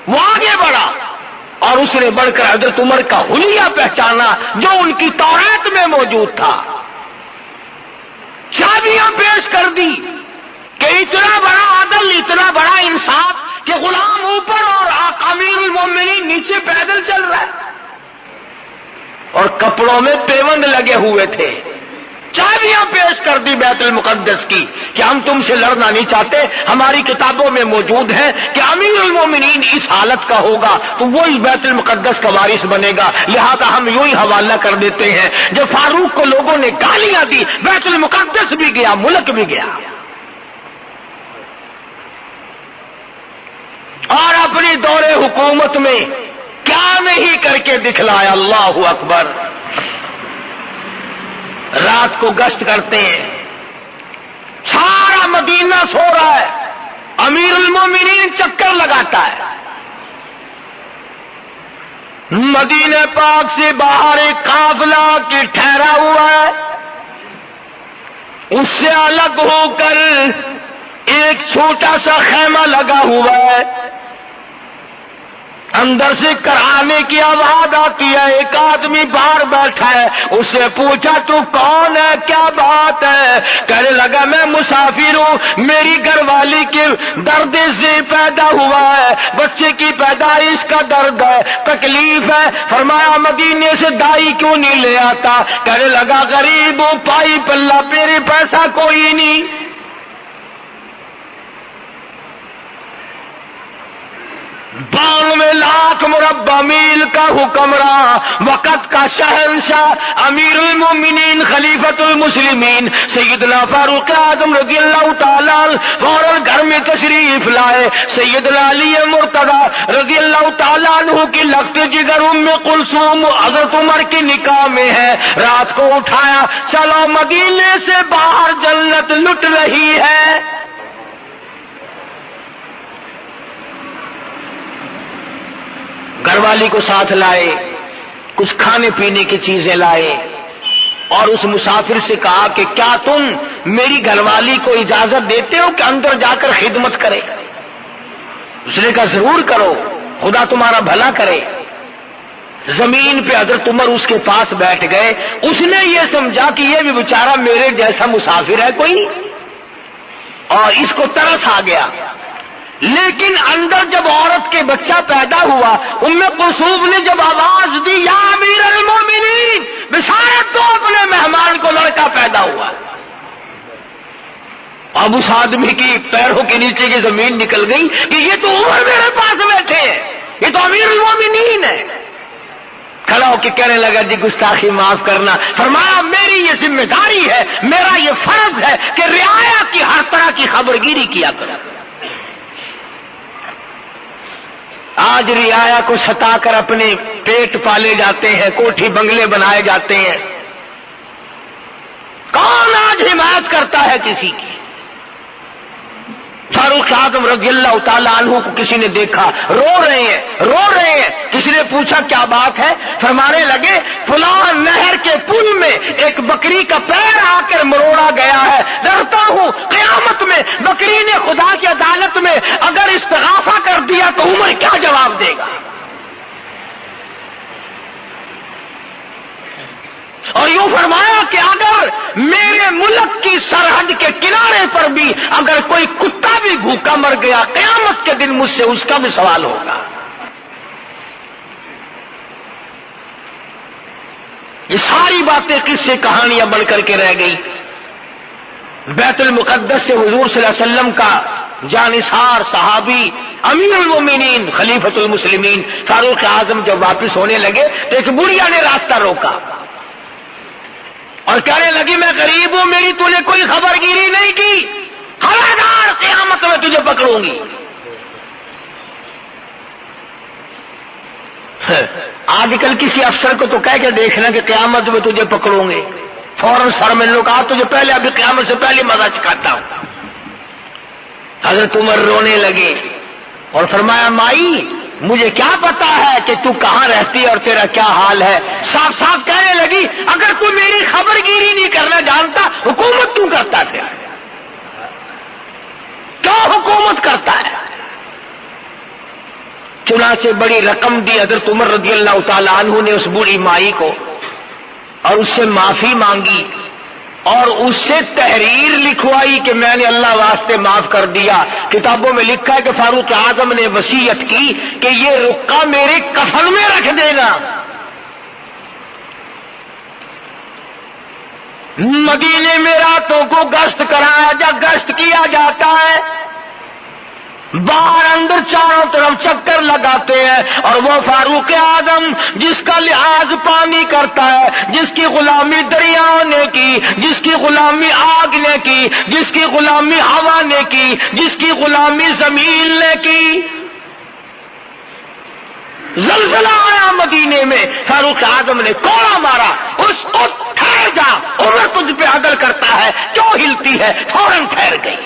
وہ آگے بڑھا اور اس نے بڑھ کر حضرت عمر کا حلیہ پہچانا جو ان کی تورات میں موجود تھا، چابیاں پیش کر دی کہ اتنا بڑا عدل، اتنا بڑا انصاف کہ غلام اوپر اور امیر المومنین نیچے پیدل چل رہا ہے، اور کپڑوں میں پیوند لگے ہوئے تھے۔ چابیاں پیش کر دی بیت المقدس کی کہ ہم تم سے لڑنا نہیں چاہتے، ہماری کتابوں میں موجود ہے کہ امیر المومنین اس حالت کا ہوگا تو وہی بیت المقدس کا وارث بنے گا، لہذا ہم یوں ہی حوالہ کر دیتے ہیں۔ جب فاروق کو لوگوں نے گالیاں دی، بیت المقدس بھی گیا، ملک بھی گیا، اور اپنی دور حکومت میں کیا نہیں کر کے دکھلایا۔ اللہ اکبر۔ رات کو گشت کرتے ہیں، سارا مدینہ سو رہا ہے، امیر المومنین چکر لگاتا ہے۔ مدینہ پاک سے باہر ایک قافلہ کی ٹھہرا ہوا ہے، اس سے الگ ہو کر ایک چھوٹا سا خیمہ لگا ہوا ہے، اندر سے کرانے کی آواز آتی ہے، ایک آدمی باہر بیٹھا ہے، اس سے پوچھا تو کون ہے، کیا بات ہے؟ کہنے لگا میں مسافر ہوں، میری گھر والی کے درد سے پیدا ہوا ہے، بچے کی پیدائش کا درد ہے، تکلیف ہے۔ فرمایا مدینے سے دائی کیوں نہیں لے آتا؟ کہنے لگا غریب ہوں، پائی پلہ، میرے پیسہ کوئی نہیں۔ 92 لاکھ مربع میل کا حکمراں، وقت کا شہنشاہ، امیر المومنین، خلیفۃ المسلمین، سیدنا فاروق اعظم رضی اللہ تعالیٰ فوراً گھر میں تشریف لائے۔ سیدنا علی مرتضی رضی اللہ تعالیٰ عنہ کی لخت جگر ام کلثوم حضرت عمر کی نکاح میں ہے، رات کو اٹھایا، چلو مدینے سے باہر جنت لٹ رہی ہے۔ گھر والی کو ساتھ لائے، کچھ کھانے پینے کی چیزیں لائے، اور اس مسافر سے کہا کہ کیا تم میری گھر والی کو اجازت دیتے ہو کہ اندر جا کر خدمت کرے؟ اس نے کہا ضرور کرو، خدا تمہارا بھلا کرے۔ زمین پہ حضرت عمر اس کے پاس بیٹھ گئے۔ اس نے یہ سمجھا کہ یہ بھی بیچارہ میرے جیسا مسافر ہے کوئی، اور اس کو ترس آ گیا۔ لیکن اندر جب عورت کے بچہ پیدا ہوا، ام کلثوم نے جب آواز دی یا اب اس آدمی کی پیروں کے نیچے کی زمین نکل گئی کہ یہ تو عمر میرے پاس بیٹھے ہیں، یہ تو امیر المومنین ہے۔ کھڑا ہو کے کہنے لگا جی گستاخی معاف کرنا۔ فرمایا میری یہ ذمہ داری ہے، میرا یہ فرض ہے کہ رعایا کی ہر طرح کی خبرگیری کیا کروں۔ آج رعایا کو ستا کر اپنے پیٹ پالے جاتے ہیں، کوٹھی بنگلے بنائے جاتے ہیں۔ کون آج حمایت کرتا ہے کسی کی؟ فاروق اعظم رضی اللہ تعالیٰ عنہ کو کسی نے دیکھا، رو رہے ہیں۔ کسی نے پوچھا کیا بات ہے؟ فرمانے لگے فلاں نہر کے پل میں ایک بکری کا پیر آ کر مروڑا گیا ہے، ڈرتا ہوں قیامت میں بکری نے خدا کی عدالت میں اگر استغاثہ کر دیا تو عمر کیا جواب دے گا؟ اور یوں فرمایا کہ اگر میرے ملک کی سرحد کے کنارے پر بھی اگر کوئی کتا بھی بھوکا مر گیا قیامت کے دن مجھ سے اس کا بھی سوال ہوگا۔ یہ ساری باتیں قصے کہانیاں بن کر کے رہ گئی۔ بیت المقدس سے حضور صلی اللہ علیہ وسلم کا جانثار صحابی امیر المومنین خلیفۃ المسلمین فاروق اعظم جب واپس ہونے لگے تو ایک بڑھیا نے راستہ روکا اور کہنے لگی میں غریب ہوں، میری تو نے کوئی خبر گیری نہیں کی، خبردار قیامت میں تجھے پکڑوں گی۔ آج کل کسی افسر کو تو کہہ کے دیکھنا کہ قیامت میں تجھے پکڑوں گے، فوراً سر میں لوگ کہا تجھے پہلے ابھی قیامت سے پہلے مزہ چکھاتا ہوں۔ حضرت عمر رونے لگے اور فرمایا مائی مجھے کیا پتا ہے کہ تو کہاں رہتی ہے اور تیرا کیا حال ہے۔ صاف صاف کہنے لگی اگر تو میری خبر گیری نہیں کرنا جانتا حکومت تو کرتا تھا، کیوں حکومت کرتا ہے؟ چنانچہ بڑی رقم دی حضرت عمر رضی اللہ تعالی عنہ نے اس بوڑھی مائی کو اور اس سے معافی مانگی اور اس سے تحریر لکھوائی کہ میں نے اللہ واسطے معاف کر دیا۔ کتابوں میں لکھا ہے کہ فاروق اعظم نے وصیت کی کہ یہ رقعہ میرے کفن میں رکھ دینا۔ مدینے میں راتوں کو گشت گشت کیا جاتا ہے، باہر اندر چاروں طرف چکر لگاتے ہیں، اور وہ فاروق اعظم جس کا لحاظ پانی کرتا ہے، جس کی غلامی دریاؤں نے کی، جس کی غلامی آگ نے کی، جس کی غلامی ہوا نے کی، جس کی غلامی زمین نے کی۔ زلزلہ آیا مدینے میں، فاروق اعظم نے کوڑا مارا، اس کو ٹھہر جا، عمر تجھ پہ عدل کرتا ہے، کیوں ہلتی ہے؟ فوراً ٹھہر گئی۔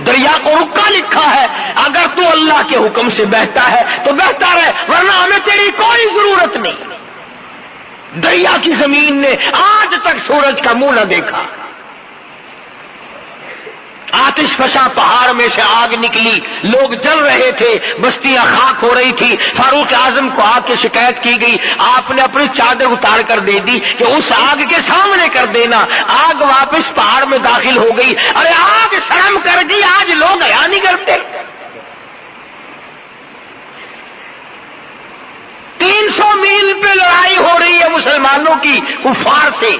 دریا کو رکا لکھا ہے، اگر تو اللہ کے حکم سے بہتا ہے تو بہتا رہے، ورنہ ہمیں تیری کوئی ضرورت نہیں۔ دریا کی زمین نے آج تک سورج کا منہ نہ دیکھا۔ آتش فشاں پہاڑ میں سے آگ نکلی، لوگ جل رہے تھے، بستیاں خاک ہو رہی تھی۔ فاروق اعظم کو آگ کی شکایت کی گئی، آپ نے اپنی چادر اتار کر دے دی کہ اس آگ کے سامنے کر دینا۔ آگ واپس پہاڑ میں داخل ہو گئی۔ ارے آگ شرم کر گئی، آج لوگ حیا نہیں کرتے۔ 300 میل پہ لڑائی ہو رہی ہے مسلمانوں کی کفار سے۔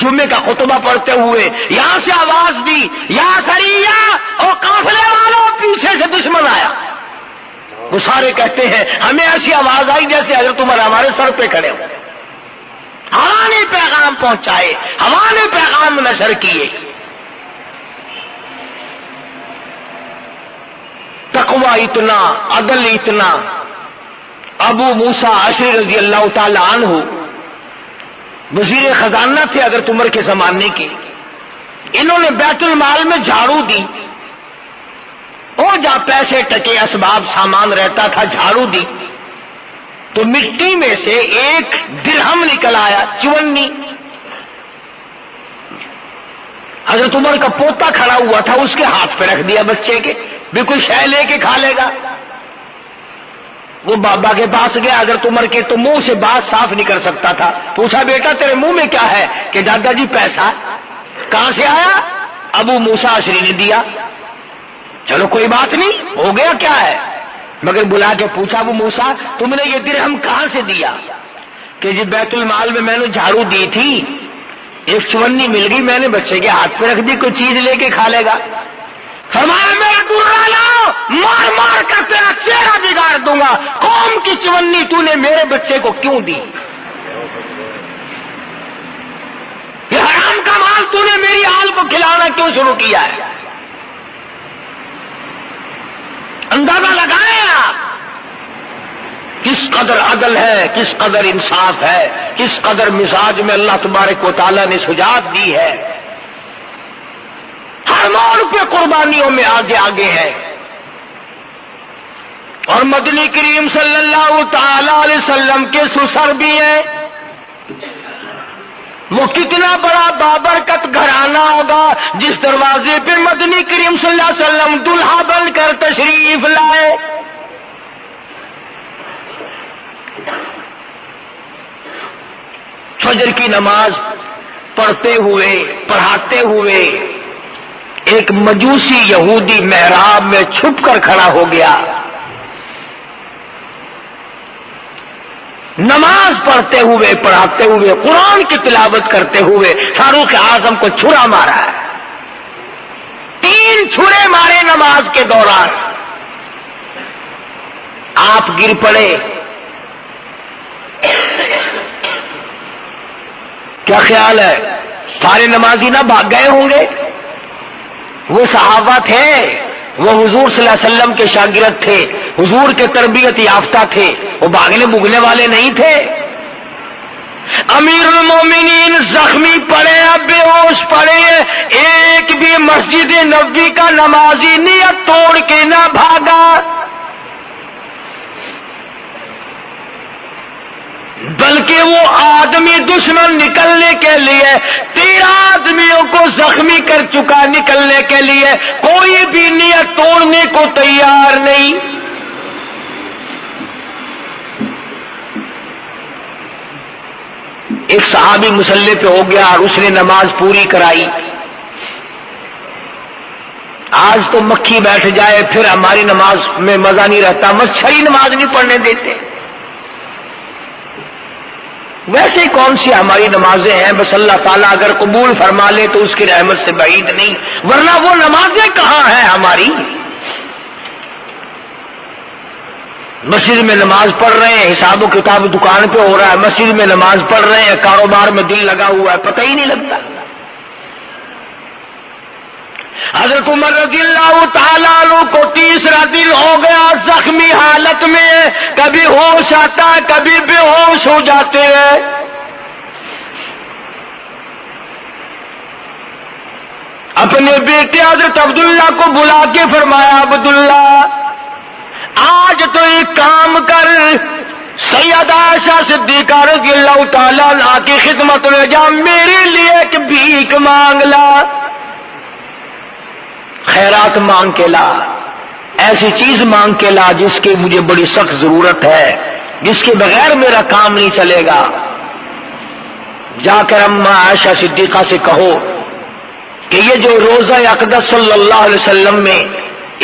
جمعے کا خطبہ پڑھتے ہوئے یہاں سے آواز دی، یا سریہ اور قافلے والوں، پیچھے سے دشمن آیا۔ وہ سارے کہتے ہیں ہمیں ایسی آواز آئی جیسے حضرت عمر ہمارے سر پہ کھڑے ہو۔ ہوا نے پیغام پہنچائے، ہوا نے پیغام نشر کیے۔ تقوی اتنا، عدل اتنا۔ ابو موسیٰ اشعری رضی اللہ تعالی عنہ وزیر خزانہ تھے حضرت عمر کے زمانے کے۔ انہوں نے بیت المال میں جھاڑو دی، اور جہاں پیسے ٹکے اسباب سامان رہتا تھا جھاڑو دی تو مٹی میں سے ایک درہم نکل آیا، چونی۔ حضرت عمر کا پوتا کھڑا ہوا تھا، اس کے ہاتھ پہ رکھ دیا بچے کے، بالکل شے لے کے کھا لے گا۔ وہ بابا کے پاس گیا حضرت عمر کے، تو منہ سے بات صاف نہیں کر سکتا تھا۔ پوچھا بیٹا تیرے منہ میں کیا ہے؟ کہ دادا جی پیسہ۔ کہاں سے آیا؟ ابو موسیٰ اشعری نے دیا۔ چلو کوئی بات نہیں، ہو گیا، کیا ہے؟ مگر بلا کے پوچھا ابو موسیٰ تم نے یہ درہم کہاں سے دیا؟ کہ جی بیت المال میں نے جھاڑو دی تھی ایک چونی مل گئی، میں نے بچے کے ہاتھ پہ رکھ دی، کوئی چیز لے کے کھا لے گا۔ فرمایا میرا درا لاؤ، مار مار کر تیرا چہرہ بگاڑ دوں گا، قوم کی چونی تو نے میرے بچے کو کیوں دی؟ یہ حرام کا مال تو نے میری آل کو کھلانا کیوں شروع کیا ہے؟ اندازہ لگائیں آپ کس قدر عدل ہے، کس قدر انصاف ہے، کس قدر مزاج میں اللہ تبارک و تعالیٰ نے سجاعت دی ہے۔ ہر موڑ پہ قربانیوں میں آگے آگے ہے۔ اور مدنی کریم صلی اللہ تعالی علیہ وسلم کے سسر بھی ہیں۔ وہ کتنا بڑا بابرکت گھرانہ ہوگا جس دروازے پہ مدنی کریم صلی اللہ علیہ وسلم دلہا بن کر تشریف لائے۔ فجر کی نماز پڑھتے ہوئے پڑھاتے ہوئے ایک مجوسی یہودی محراب میں چھپ کر کھڑا ہو گیا۔ نماز پڑھتے ہوئے پڑھاتے ہوئے قرآن کی تلاوت کرتے ہوئے فاروق اعظم کو چھرا مارا ہے۔ 3 چھرے مارے نماز کے دوران۔ آپ گر پڑے۔ کیا خیال ہے سارے نمازی نہ بھاگ گئے ہوں گے؟ وہ صحابہ تھے، وہ حضور صلی اللہ علیہ وسلم کے شاگرد تھے، حضور کے تربیت یافتہ تھے، وہ بھاگنے بھگنے والے نہیں تھے۔ امیر المومنین زخمی پڑے، اب بے ہوش پڑے، ایک بھی مسجد نبوی کا نمازی نیت توڑ کے نہ بھاگا، بلکہ وہ آدمی دشمن نکلنے کے لیے 13 آدمیوں کو زخمی کر چکا، نکلنے کے لیے کوئی بھی نیت توڑنے کو تیار نہیں۔ ایک صحابی مسلح پہ ہو گیا اور اس نے نماز پوری کرائی۔ آج تو مکھی بیٹھ جائے پھر ہماری نماز میں مزہ نہیں رہتا، مچھری نماز نہیں پڑھنے دیتے۔ ویسے کون سی ہماری نمازیں ہیں، بس اللہ تعالیٰ اگر قبول فرما لے تو اس کی رحمت سے بعید نہیں، ورنہ وہ نمازیں کہاں ہیں ہماری؟ مسجد میں نماز پڑھ رہے ہیں، حساب و کتاب دکان پہ ہو رہا ہے، مسجد میں نماز پڑھ رہے ہیں، کاروبار میں دل لگا ہوا ہے، پتہ ہی نہیں لگتا۔ حضرت عمر رضی اللہ تعالیٰ عنہ کو 3 دن ہو گیا زخمی حالت میں، کبھی ہوش آتا ہے کبھی بے ہوش ہو جاتے ہیں۔ اپنے بیٹے حضرت عبداللہ کو بلا کے فرمایا، عبداللہ آج تو ایک کام کر، سیدہ عائشہ صدیقہ رضی اللہ تعالیٰ عنہا کی خدمت میں جا، میرے لیے ایک بھیک مانگ لا، خیرات مانگ کے لا، ایسی چیز مانگ کے لا جس کی مجھے بڑی سخت ضرورت ہے، جس کے بغیر میرا کام نہیں چلے گا۔ جا کر اماں عائشہ صدیقہ سے کہو کہ یہ جو روضہ اقدس صلی اللہ علیہ وسلم میں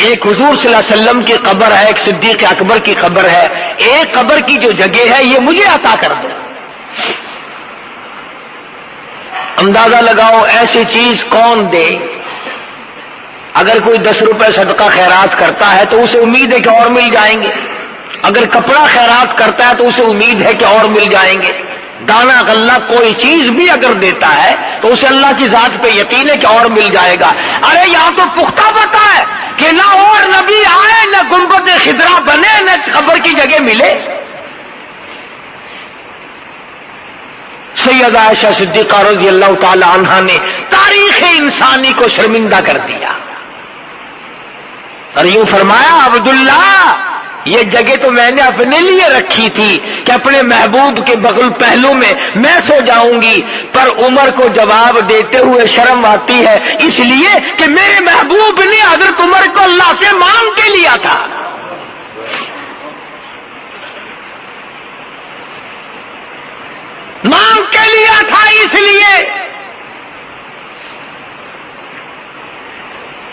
ایک حضور صلی اللہ علیہ وسلم کی قبر ہے، ایک صدیق اکبر کی قبر ہے، ایک قبر کی جو جگہ ہے یہ مجھے عطا کر دو۔ اندازہ لگاؤ ایسی چیز کون دے؟ اگر کوئی 10 روپے صدقہ خیرات کرتا ہے تو اسے امید ہے کہ اور مل جائیں گے، اگر کپڑا خیرات کرتا ہے تو اسے امید ہے کہ اور مل جائیں گے، دانا غلہ کوئی چیز بھی اگر دیتا ہے تو اسے اللہ کی ذات پہ یقین ہے کہ اور مل جائے گا۔ ارے یہاں تو پختہ پتہ ہے کہ نہ اور نبی آئے، نہ گنبد خضرا بنے، نہ قبر کی جگہ ملے۔ سیدہ عائشہ صدیقہ رضی اللہ تعالی عنہا نے تاریخ انسانی کو شرمندہ کر دیا اور یوں فرمایا، عبداللہ یہ جگہ تو میں نے اپنے لیے رکھی تھی کہ اپنے محبوب کے بغل پہلو میں میں سو جاؤں گی، پر عمر کو جواب دیتے ہوئے شرم آتی ہے، اس لیے کہ میرے محبوب نے حضرت عمر کو اللہ سے مانگ کے لیا تھا۔ مانگ کے لیا تھا، اس لیے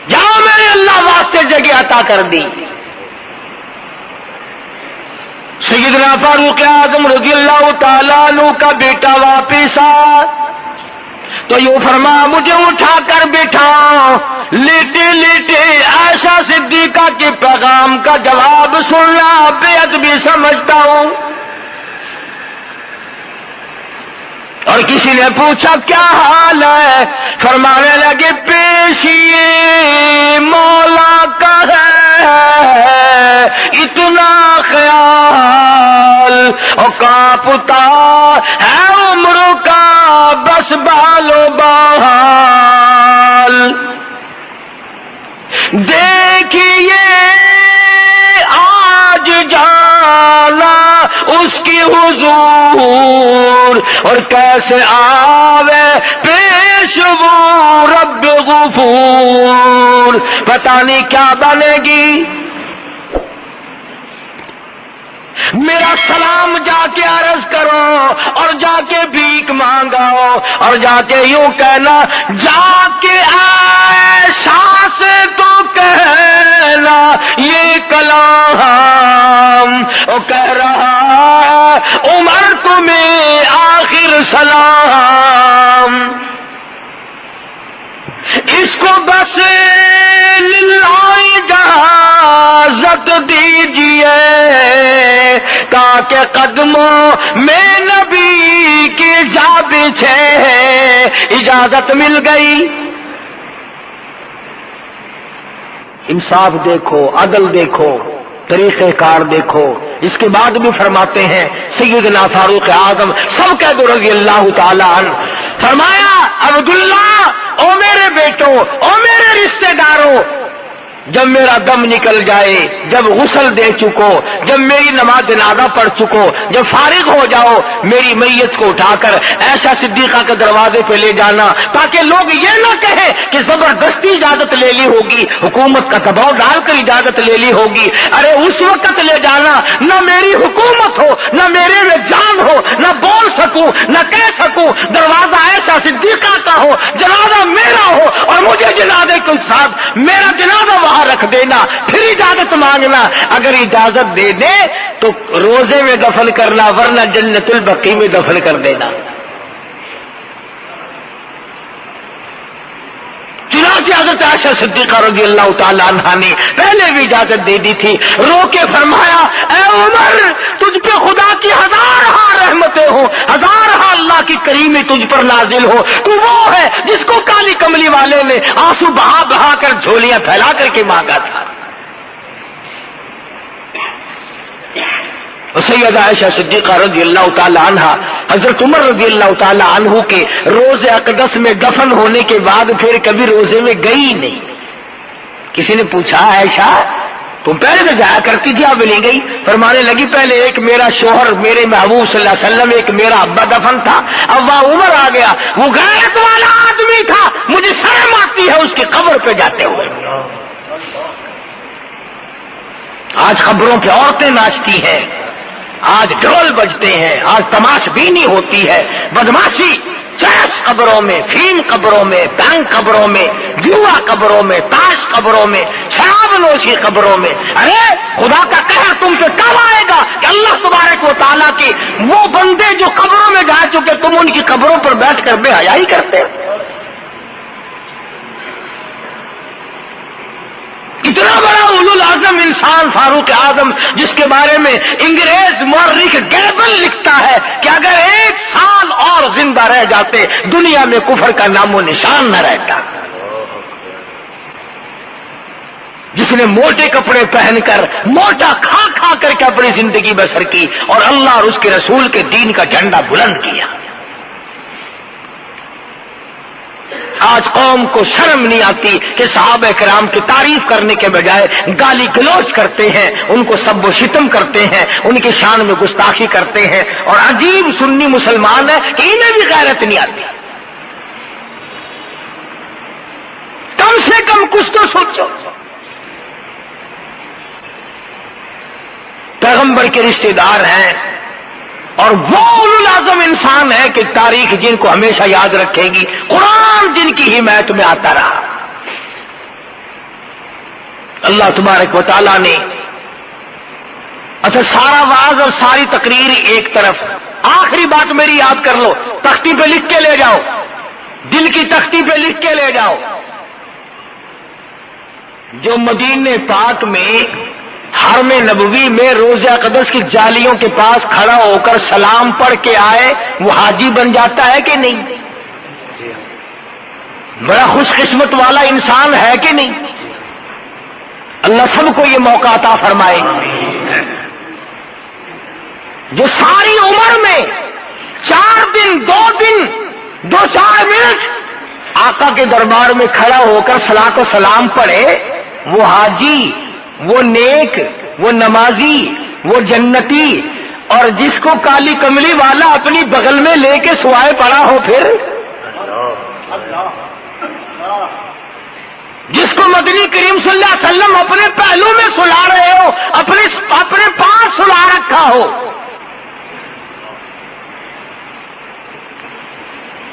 جاؤ میں نے اللہ واسطے جگہ عطا کر دی۔ سیدنا فاروق اعظم رضی اللہ تعالیٰ عنہ کا بیٹا واپس آ، تو یوں فرما مجھے اٹھا کر بٹھاؤ، لیٹے لیٹے عائشہ صدیقہ کے پیغام کا جواب سننا بے ادبی سمجھتا ہوں۔ اور کسی نے پوچھا کیا حال ہے؟ فرمانے لگے پیشیے مولا کا ہے اتنا خیال، اور کانپتا ہے عمر کا بس بال و بال، دیکھیے آج جانا اس کی حضور، اور کیسے آوے پیش وہ رب غفور، پتہ نہیں کیا بنے گی۔ میرا سلام جا کے عرض کرو، اور جا کے بھیک مانگاؤ، اور جا کے یوں کہنا جا کے عائشہ سے تو کہنا یہ کلام، وہ کہہ رہا عمر تمہیں آخر سلام، اس کو بس للہ اجازت دیجیے تاکہ قدموں میں نبی کی جا بچھے، اجازت مل گئی۔ انصاف دیکھو، عدل دیکھو، طریقہ کار دیکھو۔ اس کے بعد بھی فرماتے ہیں سیدنا فاروق اعظم سب کہہ دو رضی اللہ تعالی عنہ، فرمایا عبداللہ او میرے بیٹوں، او میرے رشتہ داروں، جب میرا دم نکل جائے، جب غسل دے چکو، جب میری نماز جنازہ پڑھ چکو، جب فارغ ہو جاؤ، میری میت کو اٹھا کر عائشہ صدیقہ کے دروازے پہ لے جانا، تاکہ لوگ یہ نہ کہیں کہ زبردستی اجازت لے لی ہوگی، حکومت کا دباؤ ڈال کر اجازت لے لی ہوگی۔ ارے اس وقت لے جانا نہ میری حکومت ہو، نہ میرے میں جان ہو، نہ بول سکوں، نہ کہہ سکوں، دروازہ عائشہ صدیقہ کا ہو، جنازہ میرا ہو، اور مجھے جنازے کے ساتھ میرا جنازہ وہاں رکھ دینا، پھر اجازت مانگنا۔ اگر اجازت دے دے تو روزے میں دفن کرنا، ورنہ جنت البقیع میں دفن کر دینا۔ چنانچہ حضرت عائشہ صدیقہ رضی اللہ تعالی عنہا نے پہلے بھی اجازت دے دی تھی، رو کے فرمایا اے عمر تجھ پہ خدا کی ہزارہا رحمتیں ہوں، ہزارہا اللہ کی کریمی تجھ پر نازل ہو، تو وہ ہے جس کو کالی کملی والے نے آنسو بہا بہا کر جھولیاں پھیلا کر کے مانگا تھا۔ سیدہ عائشہ صدیقہ رضی اللہ تعالی عنہا حضرت عمر رضی اللہ تعالی عنہ کے روز اقدس میں دفن ہونے کے بعد پھر کبھی روزے میں گئی نہیں۔ کسی نے پوچھا عائشہ تم پہلے تو جایا کرتی تھی، اب نہیں گئی؟ فرمانے لگی پہلے ایک میرا شوہر میرے محبوب صلی اللہ علیہ وسلم، ایک میرا ابا دفن تھا، اب وہ عمر آ گیا، وہ غیرت والا آدمی تھا، مجھے شرم آتی ہے اس کی قبر پہ جاتے ہوئے۔ آج قبروں پہ عورتیں ناچتی ہیں، آج ڈھول بجتے ہیں، آج تماش بینی ہوتی ہے، بدماشی چیس قبروں میں، فیم قبروں میں، بینک قبروں میں، جوا قبروں میں، تاش قبروں میں، شراب نوشی قبروں میں۔ ارے خدا کا قہر تم پہ کب آئے گا کہ اللہ تبارک و تعالیٰ کے وہ بندے جو قبروں میں جا چکے تم ان کی قبروں پر بیٹھ کر بے حیائی کرتے ہو؟ اتنا بڑا اولو العزم انسان فاروق اعظم، جس کے بارے میں انگریز مورخ گیبل لکھتا ہے کہ اگر 1 سال اور زندہ رہ جاتے دنیا میں کفر کا نام و نشان نہ رہتا، جس نے موٹے کپڑے پہن کر موٹا کھا کھا کر کے اپنی زندگی بسر کی اور اللہ اور اس کے رسول کے دین کا جھنڈا بلند کیا۔ آج قوم کو شرم نہیں آتی کہ صحابہ کرام کی تعریف کرنے کے بجائے گالی گلوچ کرتے ہیں، ان کو سب و شتم کرتے ہیں، ان کی شان میں گستاخی کرتے ہیں، اور عجیب سنی مسلمان ہے کہ انہیں بھی غیرت نہیں آتی۔ کم سے کم کچھ تو سوچو۔ پیغمبر کے رشتہ دار ہیں اور وہ اولو العزم انسان ہے کہ تاریخ جن کو ہمیشہ یاد رکھے گی، قرآن جن کی حمایت میں آتا رہا۔ اللہ تبارک و تعالیٰ نے اچھا سارا واعظ اور ساری تقریر ایک طرف، آخری بات میری یاد کر لو، تختی پہ لکھ کے لے جاؤ۔ دل کی تختی پہ لکھ کے لے جاؤ. جو مدینے پاک میں حرم نبوی میں روضہ اقدس کی جالیوں کے پاس کھڑا ہو کر سلام پڑھ کے آئے وہ حاجی بن جاتا ہے کہ نہیں؟ بڑا خوش قسمت والا انسان ہے کہ نہیں؟ اللہ سب کو یہ موقع عطا فرمائے. جو ساری عمر میں 4 دن 2 دن 2-4 منٹ آقا کے دربار میں کھڑا ہو کر صلاۃ و سلام پڑھے وہ حاجی، وہ نیک، وہ نمازی، وہ جنتی. اور جس کو کالی کملی والا اپنی بغل میں لے کے سوائے پڑا ہو، پھر جس کو مدنی کریم صلی اللہ علیہ وسلم اپنے پہلو میں سلا رہے ہو، اپنے پاس سلا رکھا ہو،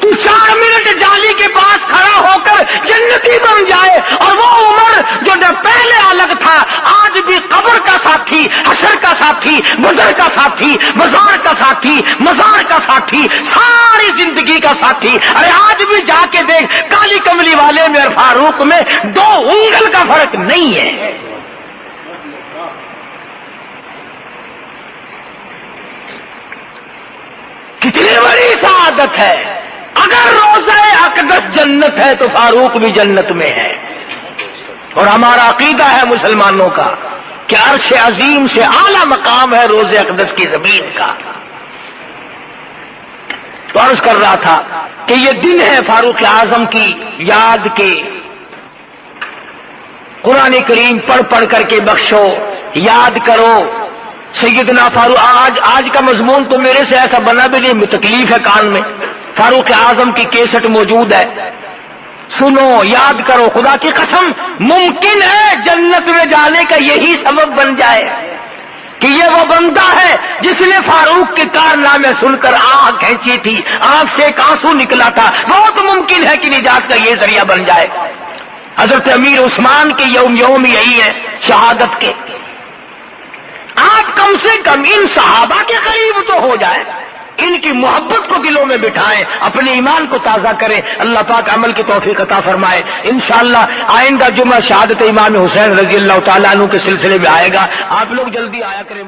تو 4 منٹ جالی کے پاس کھڑا ہو کر جنتی بن جائے. اور وہ عمر جو پہلے الگ تھا آج بھی قبر کا ساتھی، حشر کا ساتھی، گزر کا ساتھی، بازار کا ساتھی، مزار کا ساتھی، ساری زندگی کا ساتھی. ارے آج بھی جا کے دیکھ کالی کملی والے میں اور فاروق میں 2 انگل کا فرق نہیں ہے. کتنی بڑی سعادت ہے. اگر روضہ اقدس جنت ہے تو فاروق بھی جنت میں ہے. اور ہمارا عقیدہ ہے مسلمانوں کا کہ عرش عظیم سے اعلیٰ مقام ہے روضہ اقدس کی زمین کا. تو عرض کر رہا تھا کہ یہ دن ہے فاروق اعظم کی یاد کے. قرآن کریم پڑھ کر کے بخشو، یاد کرو سیدنا فاروق. آج کا مضمون تو میرے سے ایسا بنا بھی نہیں، تکلیف ہے کان میں. فاروق اعظم کی کیسٹ موجود ہے، سنو، یاد کرو. خدا کی قسم ممکن ہے جنت میں جانے کا یہی سبب بن جائے کہ یہ وہ بندہ ہے جس نے فاروق کے کارنامے سن کر آنکھ کھینچی تھی، آنکھ سے ایک آنسو نکلا تھا. بہت ممکن ہے کہ نجات کا یہ ذریعہ بن جائے. حضرت امیر عثمان کے یوم یہی ہے شہادت کے. آپ کم سے کم ان صحابہ کے قریب تو ہو جائے، ان کی محبت کو دلوں میں بٹھائیں، اپنے ایمان کو تازہ کریں. اللہ پاک عمل کی توفیق عطا فرمائے. انشاءاللہ آئندہ جمعہ شہادت امام حسین رضی اللہ تعالیٰ عنہ کے سلسلے میں آئے گا. آپ لوگ جلدی آیا کریں.